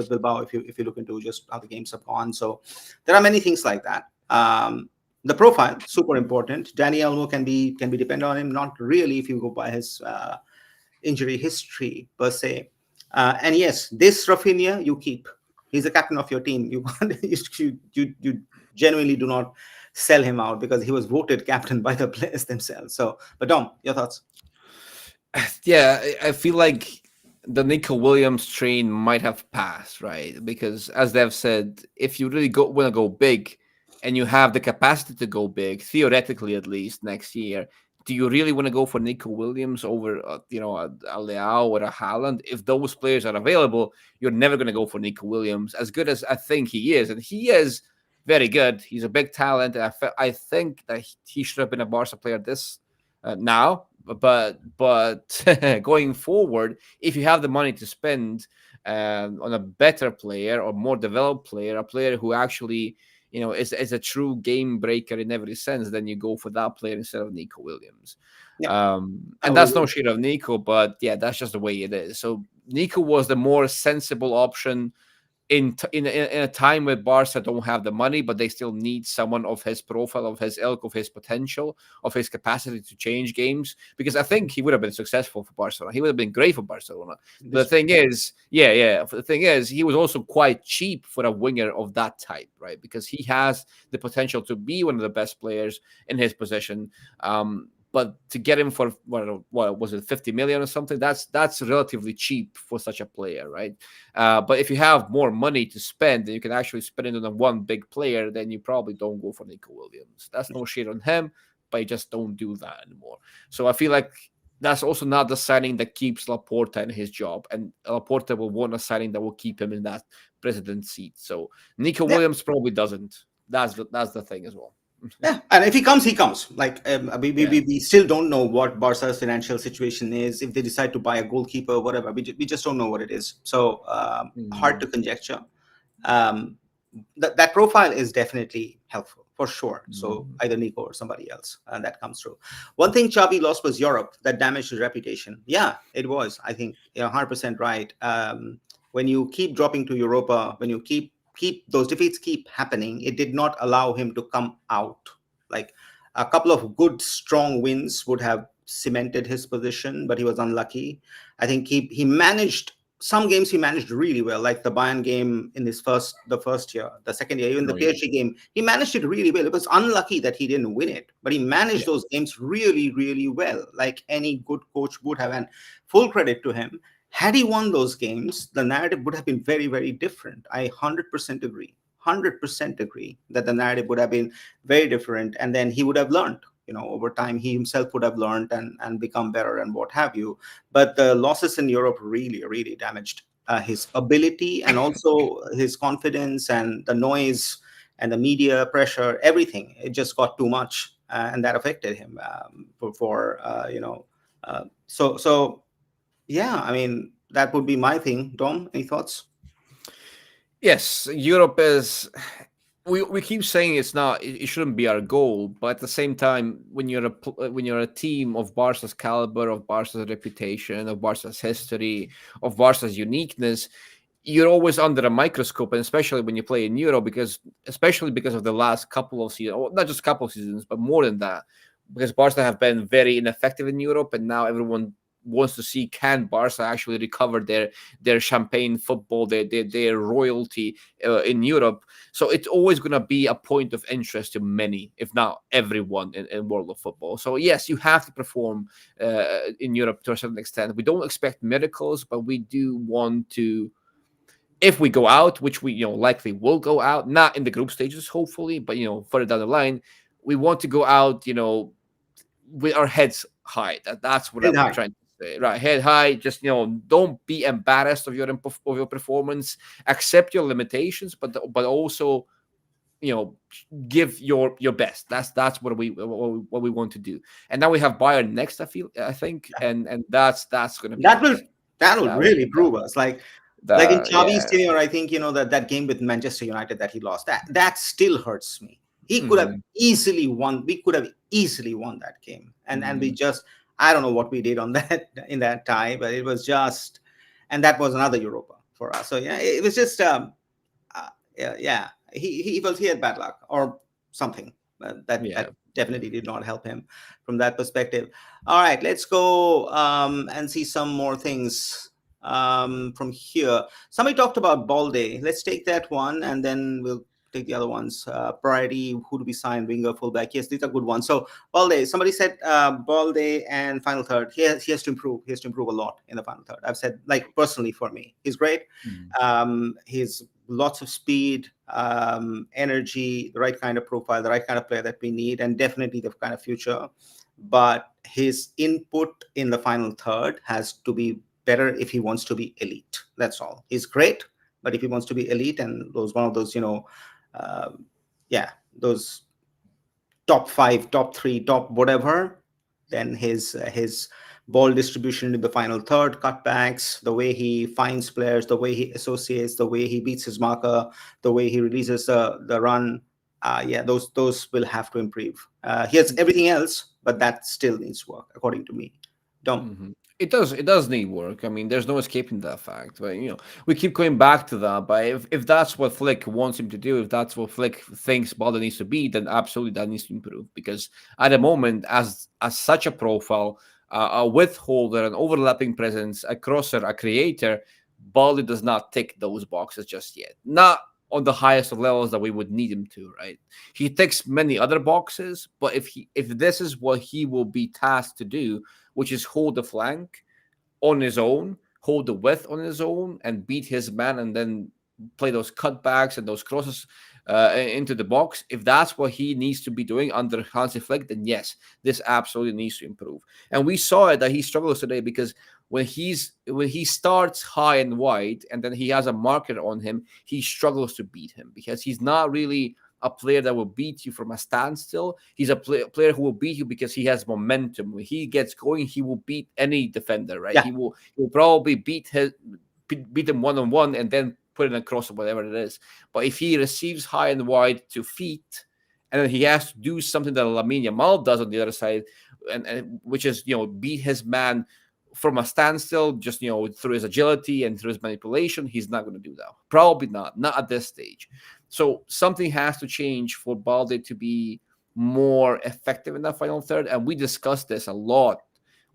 Bilbao. If you look into just how the games have gone, so there are many things like that. The profile super important. Danny Elmo can be dependent on him. Not really if you go by his injury history per se. And yes, this Rafinha you keep. He's the captain of your team. You can't, you genuinely do not sell him out because he was voted captain by the players themselves. So, but Dom, your thoughts? Yeah, I feel like the Nico Williams train might have passed, right? Because as they've said, if you really want to go big and you have the capacity to go big, theoretically at least next year, do you really want to go for Nico Williams over, a Leao or a Haaland? If those players are available, you're never going to go for Nico Williams. As good as I think he is, and he is very good. He's a big talent. And I think that he should have been a Barca player this now, but going forward, if you have the money to spend on a better player or more developed player, a player who actually is a true game breaker in every sense, then you go for that player instead of Nico Williams. Yeah, I And would that's no agree. shade of Nico, but yeah, that's just the way it is. So Nico was the more sensible option in a time where Barca don't have the money, but they still need someone of his profile, of his ilk, of his potential, of his capacity to change games. Because I think he would have been successful for Barcelona. He would have been great for Barcelona. But the This thing is, yeah. The thing is, he was also quite cheap for a winger of that type, right? Because he has the potential to be one of the best players in his position. But to get him for what was it, 50 million or something? That's relatively cheap for such a player, right? But if you have more money to spend, and you can actually spend it on one big player, then you probably don't go for Nico Williams. That's no shit on him, but you just don't do that anymore. So I feel like that's also not the signing that keeps Laporta in his job, and Laporta will want a signing that will keep him in that president seat. So Nico yeah, Williams probably doesn't. That's the thing as well. yeah, and if he comes, he comes. Like Yeah. we still don't know what Barca's financial situation is. If they decide to buy a goalkeeper, whatever, we just don't know what it is. So hard Mm, to conjecture. Um, that profile is definitely helpful for sure. So mm, either Nico or somebody else, and that comes through. One thing Xavi lost was Europe. That damaged his reputation. Yeah, it was. I think you're 100% right. When you keep dropping to Europa, when you keep those defeats keep happening, it did not allow him to come out. Like a couple of good strong wins would have cemented his position, but he was unlucky. I think he managed some games, he managed really well, like the Bayern game in his first year, the second year, even the oh yeah. PSG game, he managed it really well. It was unlucky that he didn't win it, but he managed Yeah. those games really, really well, like any good coach would have. And full credit to him. Had he won those games, the narrative would have been very, very different. I 100% agree. 100% agree that the narrative would have been very different, and then he would have learned. Over time, he himself would have learned and become better and what have you. But the losses in Europe really, really damaged his ability and also his confidence, and the noise and the media pressure, everything. It just got too much, and that affected him so yeah. I mean, that would be my thing. Dom, any thoughts? Yes, Europe is. We keep saying it's not. It shouldn't be our goal, but at the same time, when you're a team of Barca's caliber, of Barca's reputation, of Barca's history, of Barca's uniqueness, you're always under a microscope, and especially when you play in Europe, especially because of the last couple of seasons, or not just couple of seasons, but more than that, because Barca have been very ineffective in Europe, and now everyone wants to see, can Barca actually recover their champagne football, their royalty in Europe. So it's always going to be a point of interest to many, if not everyone, in world of football. So yes, you have to perform in Europe to a certain extent. We don't expect miracles, but we do want to, if we go out, which we likely will go out, not in the group stages, hopefully, but further down the line, we want to go out, with our heads high. That's what Head I'm high. trying to say. Right, head high. Just don't be embarrassed of your performance. Accept your limitations, but also give your best. That's what we want to do. And now we have Bayern next. I think, and that's going to be That will interesting. that will That will really prove us. Like in Xavi's yeah. tenure, I think that game with Manchester United that he lost, that still hurts me. He could have Mhm, easily won. We could have easily won that game, and we mhm. just, I don't know what we did on that in that tie, but it was just, and that was another Europa for us. So yeah, it was just yeah. He had bad luck or something. That Yeah. definitely did not help him from that perspective. All right, let's go and see some more things from here. Somebody talked about Balde. Let's take that one, and then we'll take the other ones. Priority, who do we sign? Winger, fullback. Yes, these are good ones. So Balde, somebody said Balde and final third. He has to improve. He has to improve a lot in the final third. I've said, like, personally for me, he's great. Mhm. He's lots of speed, energy, the right kind of profile, the right kind of player that we need, and definitely the kind of future. But his input in the final third has to be better if he wants to be elite. That's all. He's great, but if he wants to be elite and those one of those, uh, yeah, those top five, top three, top whatever, then his ball distribution in the final third, cutbacks, the way he finds players, the way he associates, the way he beats his marker, the way he releases the run. Yeah, those will have to improve. He has everything else, but that still needs work, according to me. Dom. Mhm. It does need work. I mean, there's no escaping that fact. But we keep going back to that. But if that's what Flick wants him to do, if that's what Flick thinks Balder needs to be, then absolutely that needs to improve. Because at the moment, as such a profile, a width holder, an overlapping presence, a crosser, a creator, Baldy does not tick those boxes just yet. Not on the highest of levels that we would need him to, right? He ticks many other boxes, but if this is what he will be tasked to do, which is hold the flank on his own, hold the width on his own, and beat his man, and then play those cutbacks and those crosses into the box. If that's what he needs to be doing under Hansi Flick, then yes, this absolutely needs to improve. And we saw it that he struggles today because when he starts high and wide, and then he has a marker on him, he struggles to beat him because he's not really a player that will beat you from a standstill. He's a player who will beat you because he has momentum. When he gets going, he will beat any defender, right? Yeah, He will probably beat him one on one and then put it across or whatever it is. But if he receives high and wide to feet, and then he has to do something that Lamine Yamal does on the other side, and which is beat his man from a standstill, just through his agility and through his manipulation, he's not going to do that. Probably not at this stage. So something has to change for Balde to be more effective in that final third. And we discussed this a lot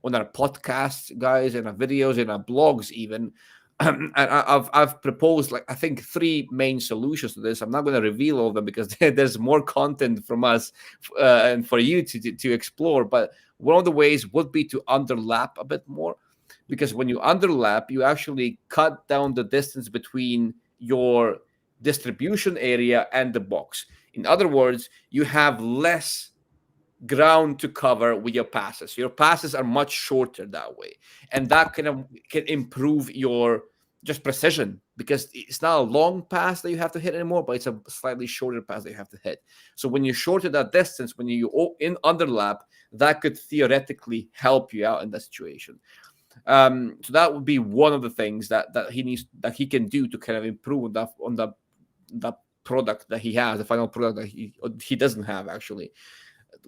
on our podcasts, guys, in our videos, in our blogs, even. And I've proposed, like, I think 3 main solutions to this. I'm not going to reveal all of them because there's more content from us and for you to explore. But one of the ways would be to underlap a bit more, because when you underlap, you actually cut down the distance between your distribution area and the box. In other words, you have less ground to cover with your passes. Your passes are much shorter that way, and that can improve your just precision, because it's not a long pass that you have to hit anymore, but it's a slightly shorter pass that you have to hit. So when you shorten that distance, when you in underlap, that could theoretically help you out in that situation. So that would be one of the things that he can do to kind of improve on that product that he has, the final product that he doesn't have actually.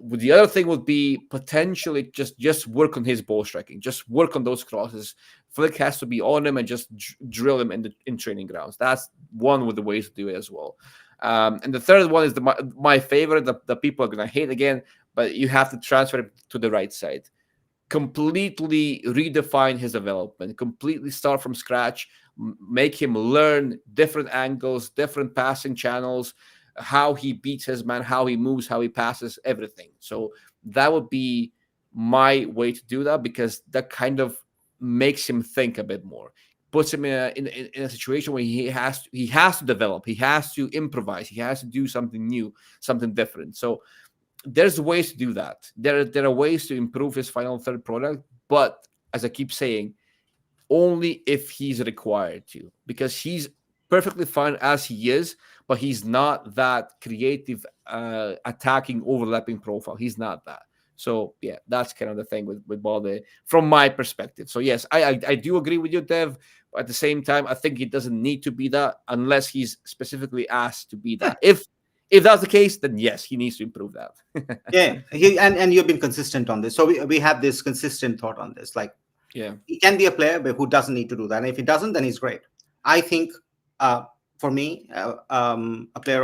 The other thing would be potentially just work on his ball striking, just work on those crosses. Flick has to be on him and just drill him in training grounds. That's one of the ways to do it as well. And the third one is my favorite that people are gonna hate again, but you have to transfer it to the right side. Completely redefine his development, completely start from scratch, make him learn different angles, different passing channels, how he beats his man, how he moves, how he passes, everything. So that would be my way to do that, because that kind of makes him think a bit more, puts him in a situation where he has to develop, he has to improvise, he has to do something new, something different. So there's ways to do that. There are ways to improve his final third product, but as I keep saying, only if he's required to, because he's perfectly fine as he is, but he's not that creative, attacking, overlapping profile. He's not that. So yeah, that's kind of the thing with Balde from my perspective. So yes, I do agree with you, Dev. At the same time, I think he doesn't need to be that unless he's specifically asked to be yeah, that. If that's the case, then yes, he needs to improve that. yeah. And you've been consistent on this, so we have this consistent thought on this. Like, Yeah. he can be a player but who doesn't need to do that, and if he doesn't, then he's great. I think, for me, a player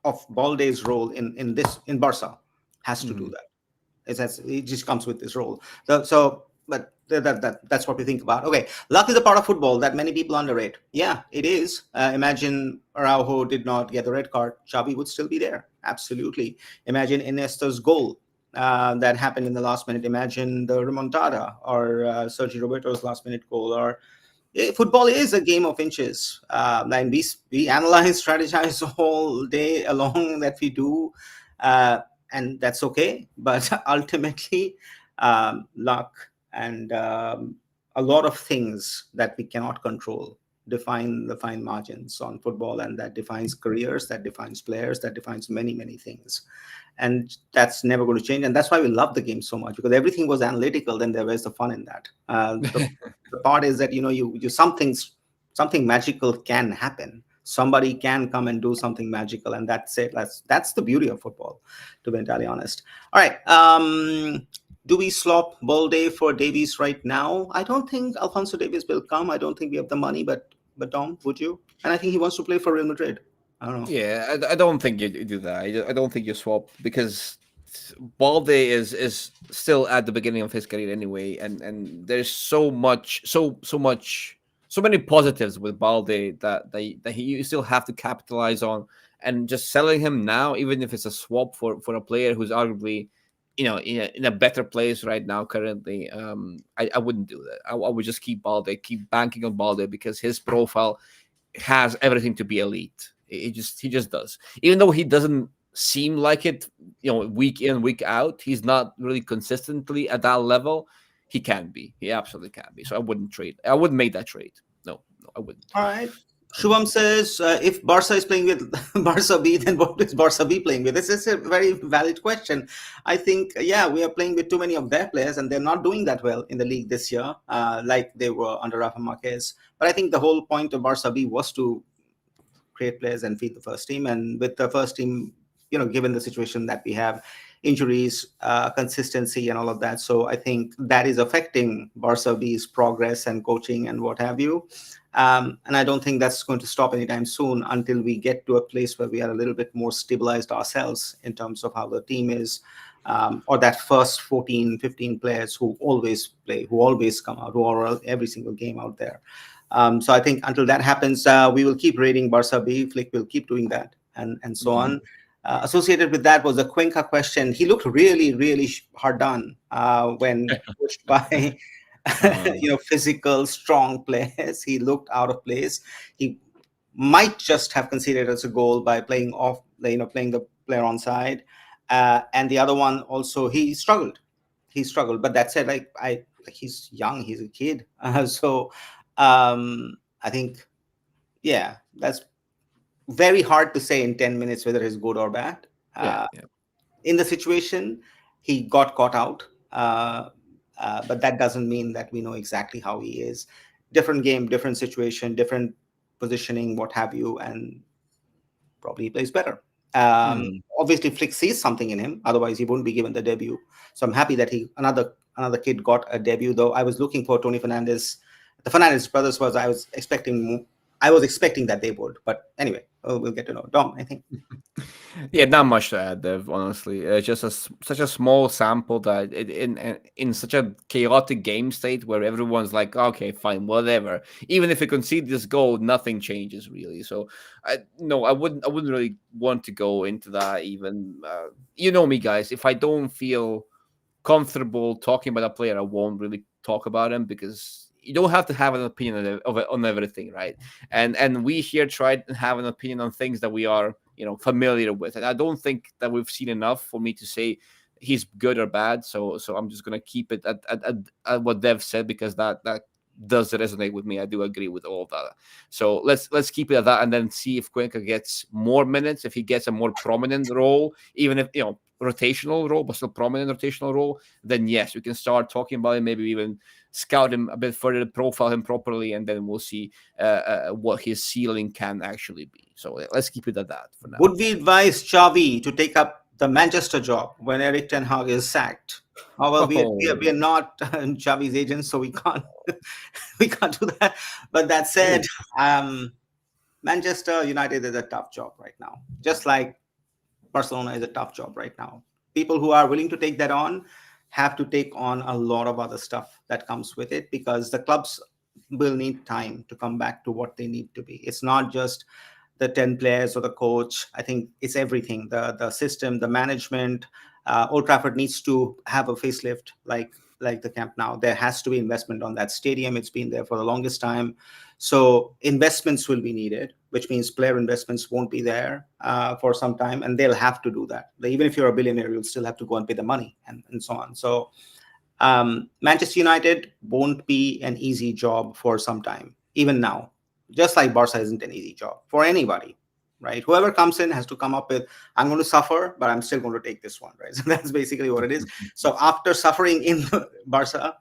of Balde's role in Barca has to do Mhm. that. It just comes with this role. So, but that's what we think about. Okay, luck is a part of football that many people underrate. Yeah, it is. Imagine Araujo did not get the red card, Xavi would still be there. Absolutely. Imagine Iniesta's goal that happened in the last minute. Imagine the remontada, or Sergio Roberto's last minute goal, or football is a game of inches. And we analyze, strategize all day along that we do, uh, and that's okay. But ultimately, luck and a lot of things that we cannot control define the fine margins on football, and that defines careers, that defines players, that defines many things, and that's never going to change. And that's why we love the game so much, because everything was analytical. Then there was the fun in that. The part is that you something magical can happen. Somebody can come and do something magical, and that's it. That's the beauty of football, to be entirely honest. All right. Do we swap Balde for Davies right now? I don't think Alfonso Davies will come. I don't think we have the money, but Dom, would you? And I think he wants to play for Real Madrid. I don't know. Yeah, I don't think you do that. I don't think you swap because Balde is still at the beginning of his career anyway, and there's so many positives with Balde that you still have to capitalize on, and just selling him now, even if it's a swap for a player who's arguably, in a better place right now currently. I wouldn't do that. I would just keep Balde, keep banking on Balde because his profile has everything to be elite. He just does. Even though he doesn't seem like it, week in week out, he's not really consistently at that level. He can be. He absolutely can be. So I wouldn't trade. I wouldn't make that trade. No, no, I wouldn't. All right. I wouldn't. Shubham says, if Barca is playing with Barca B, then what is Barca B playing with? This is a very valid question. I think, yeah, we are playing with too many of their players, and they're not doing that well in the league this year, like they were under Rafa Marquez. But I think the whole point of Barca B was to create players and feed the first team. And with the first team, given the situation that we have, injuries, consistency, and all of that. So I think that is affecting Barca B's progress and coaching and what have you. And I don't think that's going to stop anytime soon until we get to a place where we are a little bit more stabilized ourselves in terms of how the team is. Or that first 14, 15 players who always play, who always come out, who are every single game out there. So I think until that happens, we will keep rating Barca B. Flick will keep doing that, and so on. Associated with that was the Cuenca question. He looked really, really hard done when pushed by, Uh, physical, strong players. He looked out of place. He might just have considered as a goal by playing off, playing the player on side. And the other one also, he struggled. He struggled. But that said, he's young. He's a kid. So I think, yeah, that's very hard to say in 10 minutes whether it's good or bad. yeah, Uh, yeah. in the situation, he got caught out. But that doesn't mean that we know exactly how he is. Different game, different situation, different positioning, what have you, and probably he plays better. Mm. Obviously, Flick sees something in him; otherwise, he wouldn't be given the debut. So I'm happy that another kid got a debut. Though I was looking for Tony Fernandez. The Fernandez brothers I was expecting that they would, but anyway, we'll get to know. Dom, I think. Yeah, not much to add, Dev. Honestly, just such a small sample that in such a chaotic game state where everyone's like, okay, fine, whatever. Even if you concede this goal, nothing changes really. So, I wouldn't really want to go into that. Even you know me, guys. If I don't feel comfortable talking about a player, I won't really talk about him because you don't have to have an opinion on everything, right? And we here try to have an opinion on things that we are familiar with, and I don't think that we've seen enough for me to say he's good or bad. So I'm just gonna keep it at what Dev said because that does resonate with me. I do agree with all of that. So let's keep it at that, and then see if Cuenca gets more minutes, if he gets a more prominent role, even if rotational role, but still prominent rotational role. Then yes, we can start talking about it. Maybe even scout him a bit further, profile him properly, and then we'll see what his ceiling can actually be. So let's keep it at that for now. Would we advise Xavi to take up the Manchester job when Eric Ten Hag is sacked? Oh, well, we are Oh, not Xavi's agents, so we can't we can't do that. But that said, oh. um, Manchester United is a tough job right now, just like Barcelona is a tough job right now. People who are willing to take that on have to take on a lot of other stuff that comes with it because the clubs will need time to come back to what they need to be. It's not just the 10 players or the coach. I think it's everything, the system, the management. Old Trafford needs to have a facelift like the Camp Nou. There has to be investment on that stadium. It's been there for the longest time. So investments will be needed, which means player investments won't be there for some time, and they'll have to do that. Even if you're a billionaire, you'll still have to go and pay the money and so on. So Manchester United won't be an easy job for some time, even now. Just like Barca isn't an easy job for anybody, right? Whoever comes in has to come up with, I'm going to suffer, but I'm still going to take this one, right? So that's basically what it is. So after suffering in Barca,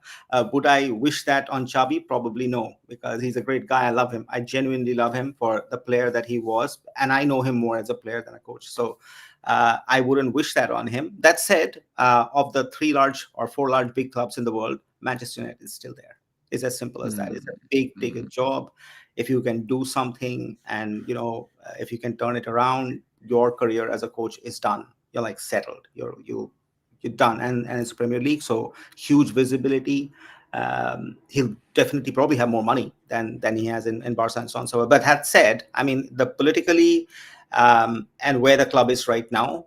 would I wish that on Xavi? Probably no, because he's a great guy. I love him. I genuinely love him for the player that he was, and I know him more as a player than a coach. So I wouldn't wish that on him. That said, of the three large or four large big clubs in the world, Manchester United is still there. It's as simple as that. It's a big ticket job. If you can do something, and if you can turn it around, your career as a coach is done. You're like settled. You're done, and it's Premier League, so huge visibility. He'll definitely probably have more money than he has in Barca and so on. So, but that said, I mean, the politically and where the club is right now,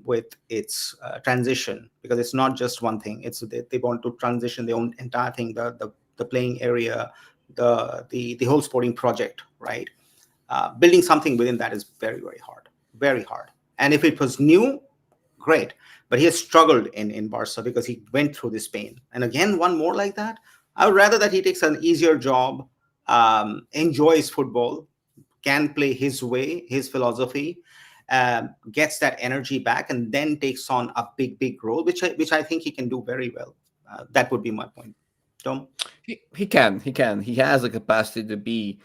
with its transition, because it's not just one thing. It's they want to transition their own entire thing, the playing area, the whole sporting project, right? Building something within that is very, very hard, very hard. And if it was new, great. But he has struggled in Barca because he went through this pain. And again, one more like that. I would rather that he takes an easier job, enjoys football, can play his way, his philosophy, gets that energy back, and then takes on a big role, which I think he can do very well. That would be my point. Tom? He has the capacity to be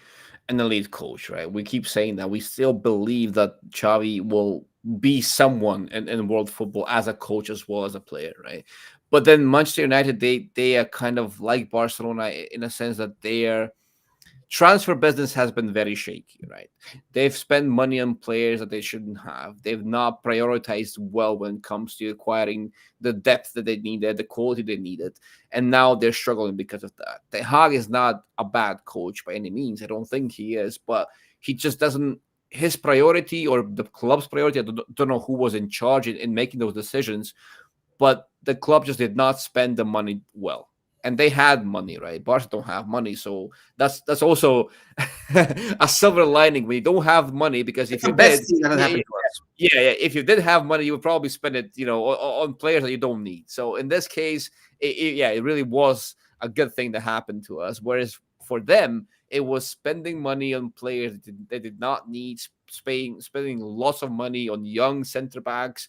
an elite coach, right? We keep saying that. We still believe that Xavi will be someone in world football as a coach as well as a player, right? But then Manchester United, they are kind of like Barcelona in a sense that their transfer business has been very shaky, right? They've spent money on players that they shouldn't have. They've not prioritized well when it comes to acquiring the depth that they needed, the quality they needed, and now they're struggling because of that. Ten Hag is not a bad coach by any means. I don't think he is, but he just doesn't. His priority or the club's priority, I don't know who was in charge in making those decisions, but the club just did not spend the money well. And they had money, right? Barca don't have money, so that's also a silver lining when you don't have money. Because if It's the you best did, thing that has yeah, happened to us. yeah, if you did have money, you would probably spend it, on players that you don't need. So in this case, it really was a good thing that happened to us. Whereas for them, it was spending money on players they did not need, spending lots of money on young center backs.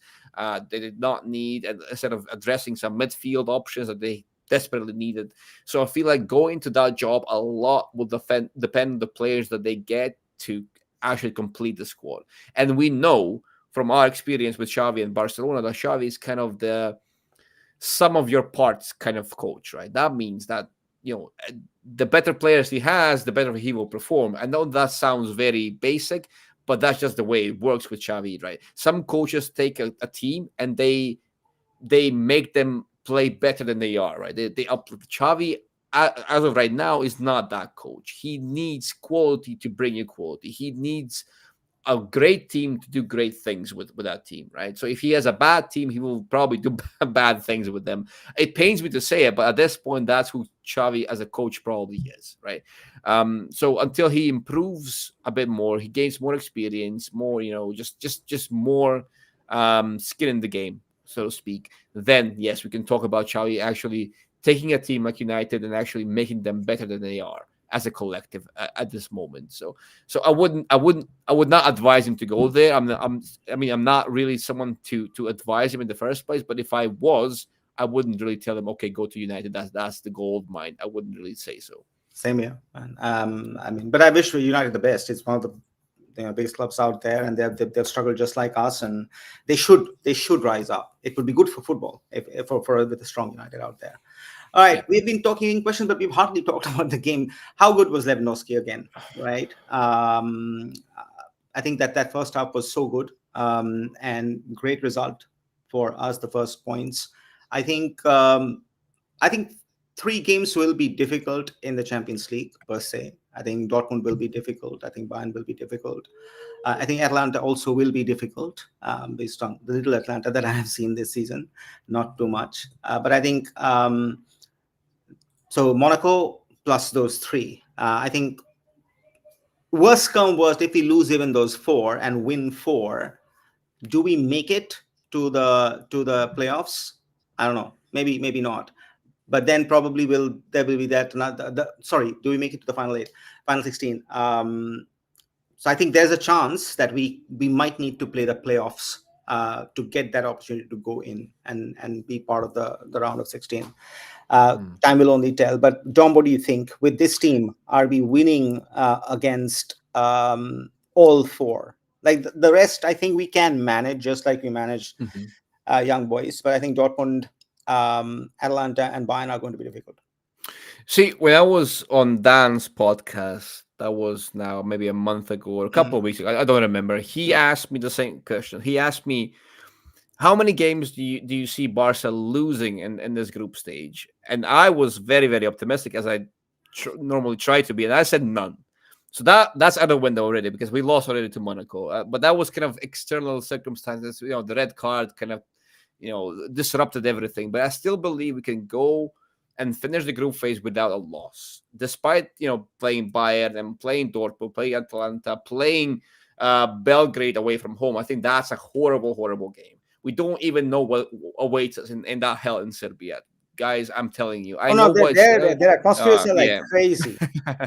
They did not need, and instead of addressing some midfield options that they desperately needed. So I feel like going to that job a lot will depend on the players that they get to actually complete the squad. And we know from our experience with Xavi and Barcelona that Xavi is kind of the sum of your parts kind of coach, right? That means that the better players he has, the better he will perform. I know that sounds very basic, but that's just the way it works with Xavi, right? Some coaches take a team and they make them play better than they are, right? They up Xavi as of right now is not that coach. He needs quality to bring you quality. He needs a great team to do great things with that team, right? So if he has a bad team, he will probably do bad things with them. It pains me to say it, but at this point, that's who Xavi as a coach probably is, right? So until he improves a bit more, he gains more experience, more, just more skin in the game, so to speak. Then yes, we can talk about Xavi actually taking a team like United and actually making them better than they are as a collective at this moment. So I would not advise him to go there. I'm not really someone to advise him in the first place. But if I was, I wouldn't really tell him, okay, go to United. That's the gold mine. I wouldn't really say so. Same here, man. I mean, but I wish we United the best. It's one of the biggest clubs out there, and they've struggled just like us, and they should rise up. It would be good for football if for with a strong United out there. All right, Yeah. we've been talking in questions, but we've hardly talked about the game. How good was Lewandowski again? Right. I think that first half was so good, and great result for us. The first points. I think. I think three games will be difficult in the Champions League per se. I think Dortmund will be difficult. I think Bayern will be difficult. I think Atlanta also will be difficult, based on the little Atlanta that I have seen this season. Not too much, but I think so. Monaco plus those three. I think worst come worst, if we lose even those four and win four, do we make it to the playoffs? I don't know. Maybe not. But then probably there will be that another. Sorry, do we make it to the final eight, final 16? So I think there's a chance that we might need to play the playoffs to get that opportunity to go in and be part of the round of 16. Time will only tell. But Dom, what do you think with this team? Are we winning against all four? Like the rest, I think we can manage just like we managed Mhm. young boys. But I think Dortmund, Atalanta, and Bayern are going to be difficult. See, when I was on Dan's podcast, that was now maybe a month ago or a couple of Mhm. weeks ago. I don't remember. He Yeah. asked me the same question. He asked me, how many games do you see Barca losing in this group stage? And I was very very optimistic, as I normally try to be, and I said none. So that's out the window already because we lost already to Monaco. But that was kind of external circumstances. The red card kind of disrupted everything. But I still believe we can go and finish the group phase without a loss, despite playing Bayern and playing Dortmund, playing Atalanta, playing Belgrade away from home. I think that's a horrible, horrible game. We don't even know what awaits us in that hell in Serbia. Guys, I'm telling you, I Oh know no, what it's their atmospheres are like yeah. crazy.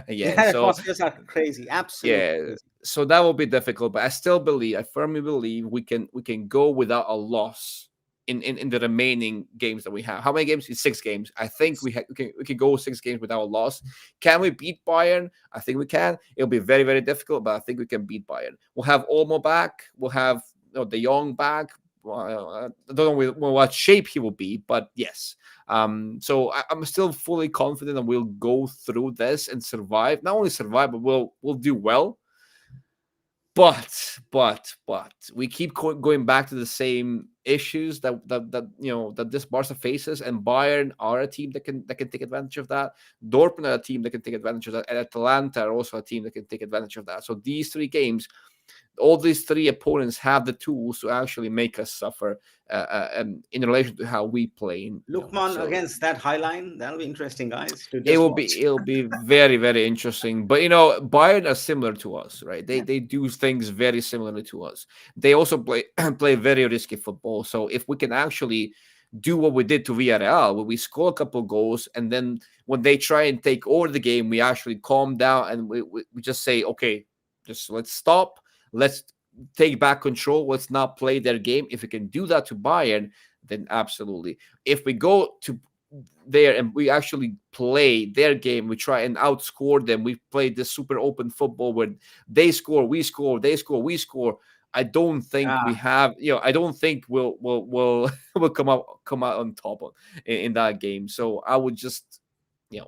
Yeah, Their so atmospheres are crazy, absolutely yeah, crazy. so that will be difficult, but I firmly believe we can go without a loss in the remaining games that we have. How many games? It's 6 games. I think we can go 6 games without a loss. Can we beat Bayern? I think we can. It'll be very very difficult, but I think we can beat Bayern. We'll have Olmo back. We'll have De Jong back. I don't know what shape he will be, but yes. So I'm still fully confident that we'll go through this and survive. Not only survive, but we'll do well. But we keep going back to the same issues that this Barca faces, and Bayern are a team that can take advantage of that. Dortmund are a team that can take advantage of that, and Atalanta are also a team that can take advantage of that. So these 3 games, all these 3 opponents have the tools to actually make us suffer in relation to how we play. Lukman So against that high line, that'll be interesting, guys, to it just will be watch. it'll be very very interesting. But Bayern are similar to us, right? they Yeah. they do things very similarly to us. They also play play very risky football. So if we can actually do what we did to Villarreal, where we score a couple goals, and then when they try and take over the game, we actually calm down and we just say, okay, just let's stop, let's take back control, let's not play their game. If we can do that to Bayern, then absolutely. If we go to there and we actually play their game, we try and outscore them, we play this super open football where they score, we score, they score, we score. I don't think we Ah, have, I don't think we'll will come out on top in that game. So I would just,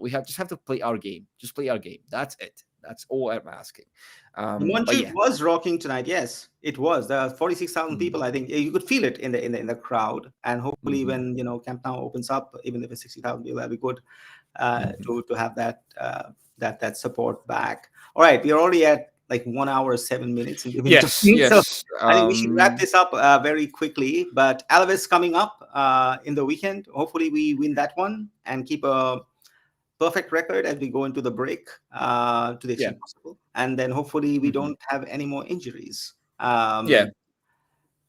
we have to play our game, just play our game. That's it. That's all I'm asking. But Montjuic yeah. was rocking tonight. Yes, it was. There are 46,000 Mm-hmm. people. I think you could feel it in the crowd. And hopefully, Mm-hmm. when Camp Nou opens up, even if it's 60,000 people, that'll be good Mm-hmm. to have that support back. All right, we are already at like 1 hour 7 minutes, and we've been Yes, talking. So yes. I think we should wrap this up very quickly. But Alaves coming up in the weekend. Hopefully, we win that one and keep a perfect record as we go into the break to the Yeah. extent possible. And then hopefully we Mm-hmm. don't have any more injuries. Yeah.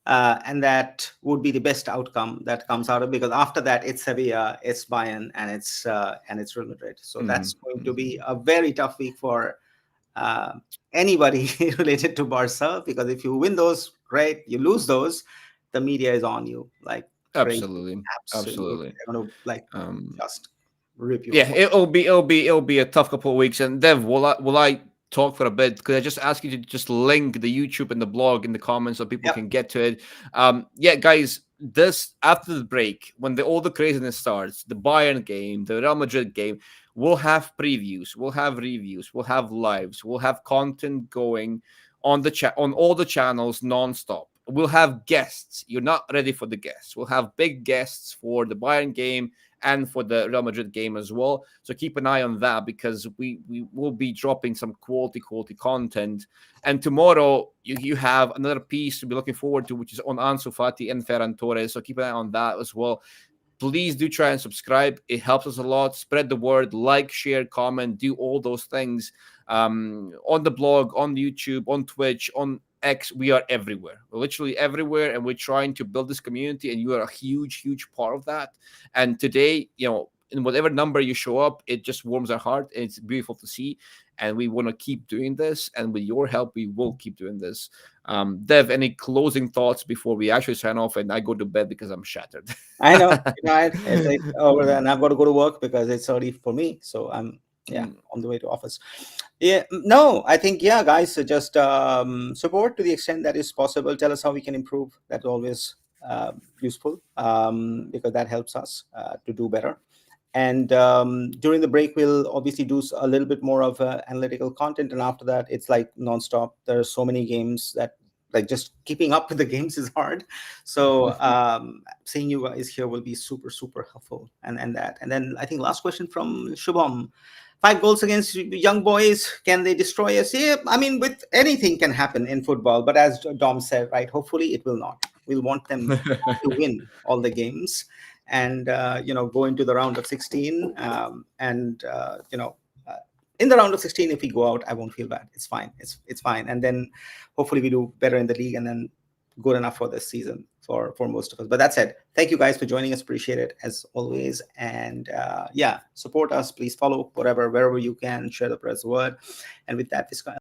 And that would be the best outcome that comes out of, because after that it's Sevilla, it's Bayern, and it's Real Madrid. So Mm-hmm. that's going to Mm-hmm. be a very tough week for uh, anybody related to Barca, because if you win those, great. You lose those, the media is on you like crazy. Absolutely. Absolutely, Absolutely. they're going to like Um, just rip you yeah, apart. it'll be a tough couple of weeks. And Dev, will I talk for a bit? Could I just ask you to just link the YouTube and the blog in the comments so people Yep. can get to it? Yeah, guys, this after the break, when all the craziness starts, the Bayern game, the Real Madrid game, we'll have previews, we'll have reviews, we'll have lives, we'll have content going on the chat on all the channels nonstop. We'll have guests. You're not ready for the guests. We'll have big guests for the Bayern game and for the Real Madrid game as well. So keep an eye on that, because we will be dropping some quality content. And tomorrow you have another piece to be looking forward to, which is on Ansu Fati and Ferran Torres. So keep an eye on that as well. Please do try and subscribe. It helps us a lot. Spread the word, like, share, comment, do all those things. On the blog, on YouTube, on Twitch, on X, we are everywhere. We're literally everywhere, and we're trying to build this community, and you are a huge part of that. And today, in whatever number you show up, it just warms our heart. And it's beautiful to see, and we want to keep doing this. And with your help, we will keep doing this. Dev, any closing thoughts before we actually sign off and I go to bed because I'm shattered? I know, it's over there, and I've got to go to work because it's early for me. So I'm. Yeah, on the way to office. Yeah, no, I think, yeah, guys, just support to the extent that is possible. Tell us how we can improve. That's always useful, because that helps us to do better. And during the break, we'll obviously do a little bit more of analytical content. And after that, it's like nonstop. There are so many games that, like, just keeping up with the games is hard. So seeing you guys here will be super, super helpful. And then I think last question from Shubham. 5 goals against young boys, can they destroy us? Yeah, I mean, with anything can happen in football, but as Dom said, right, hopefully it will not. We'll want them to win all the games, and go into the round of 16, and in the round of 16, if we go out, I won't feel bad. It's fine. It's fine. And then hopefully we do better in the league, and then good enough for this season for most of us. But that said, thank you guys for joining us. Appreciate it as always. And yeah, support us. Please follow wherever you can. Share the press word. And with that, this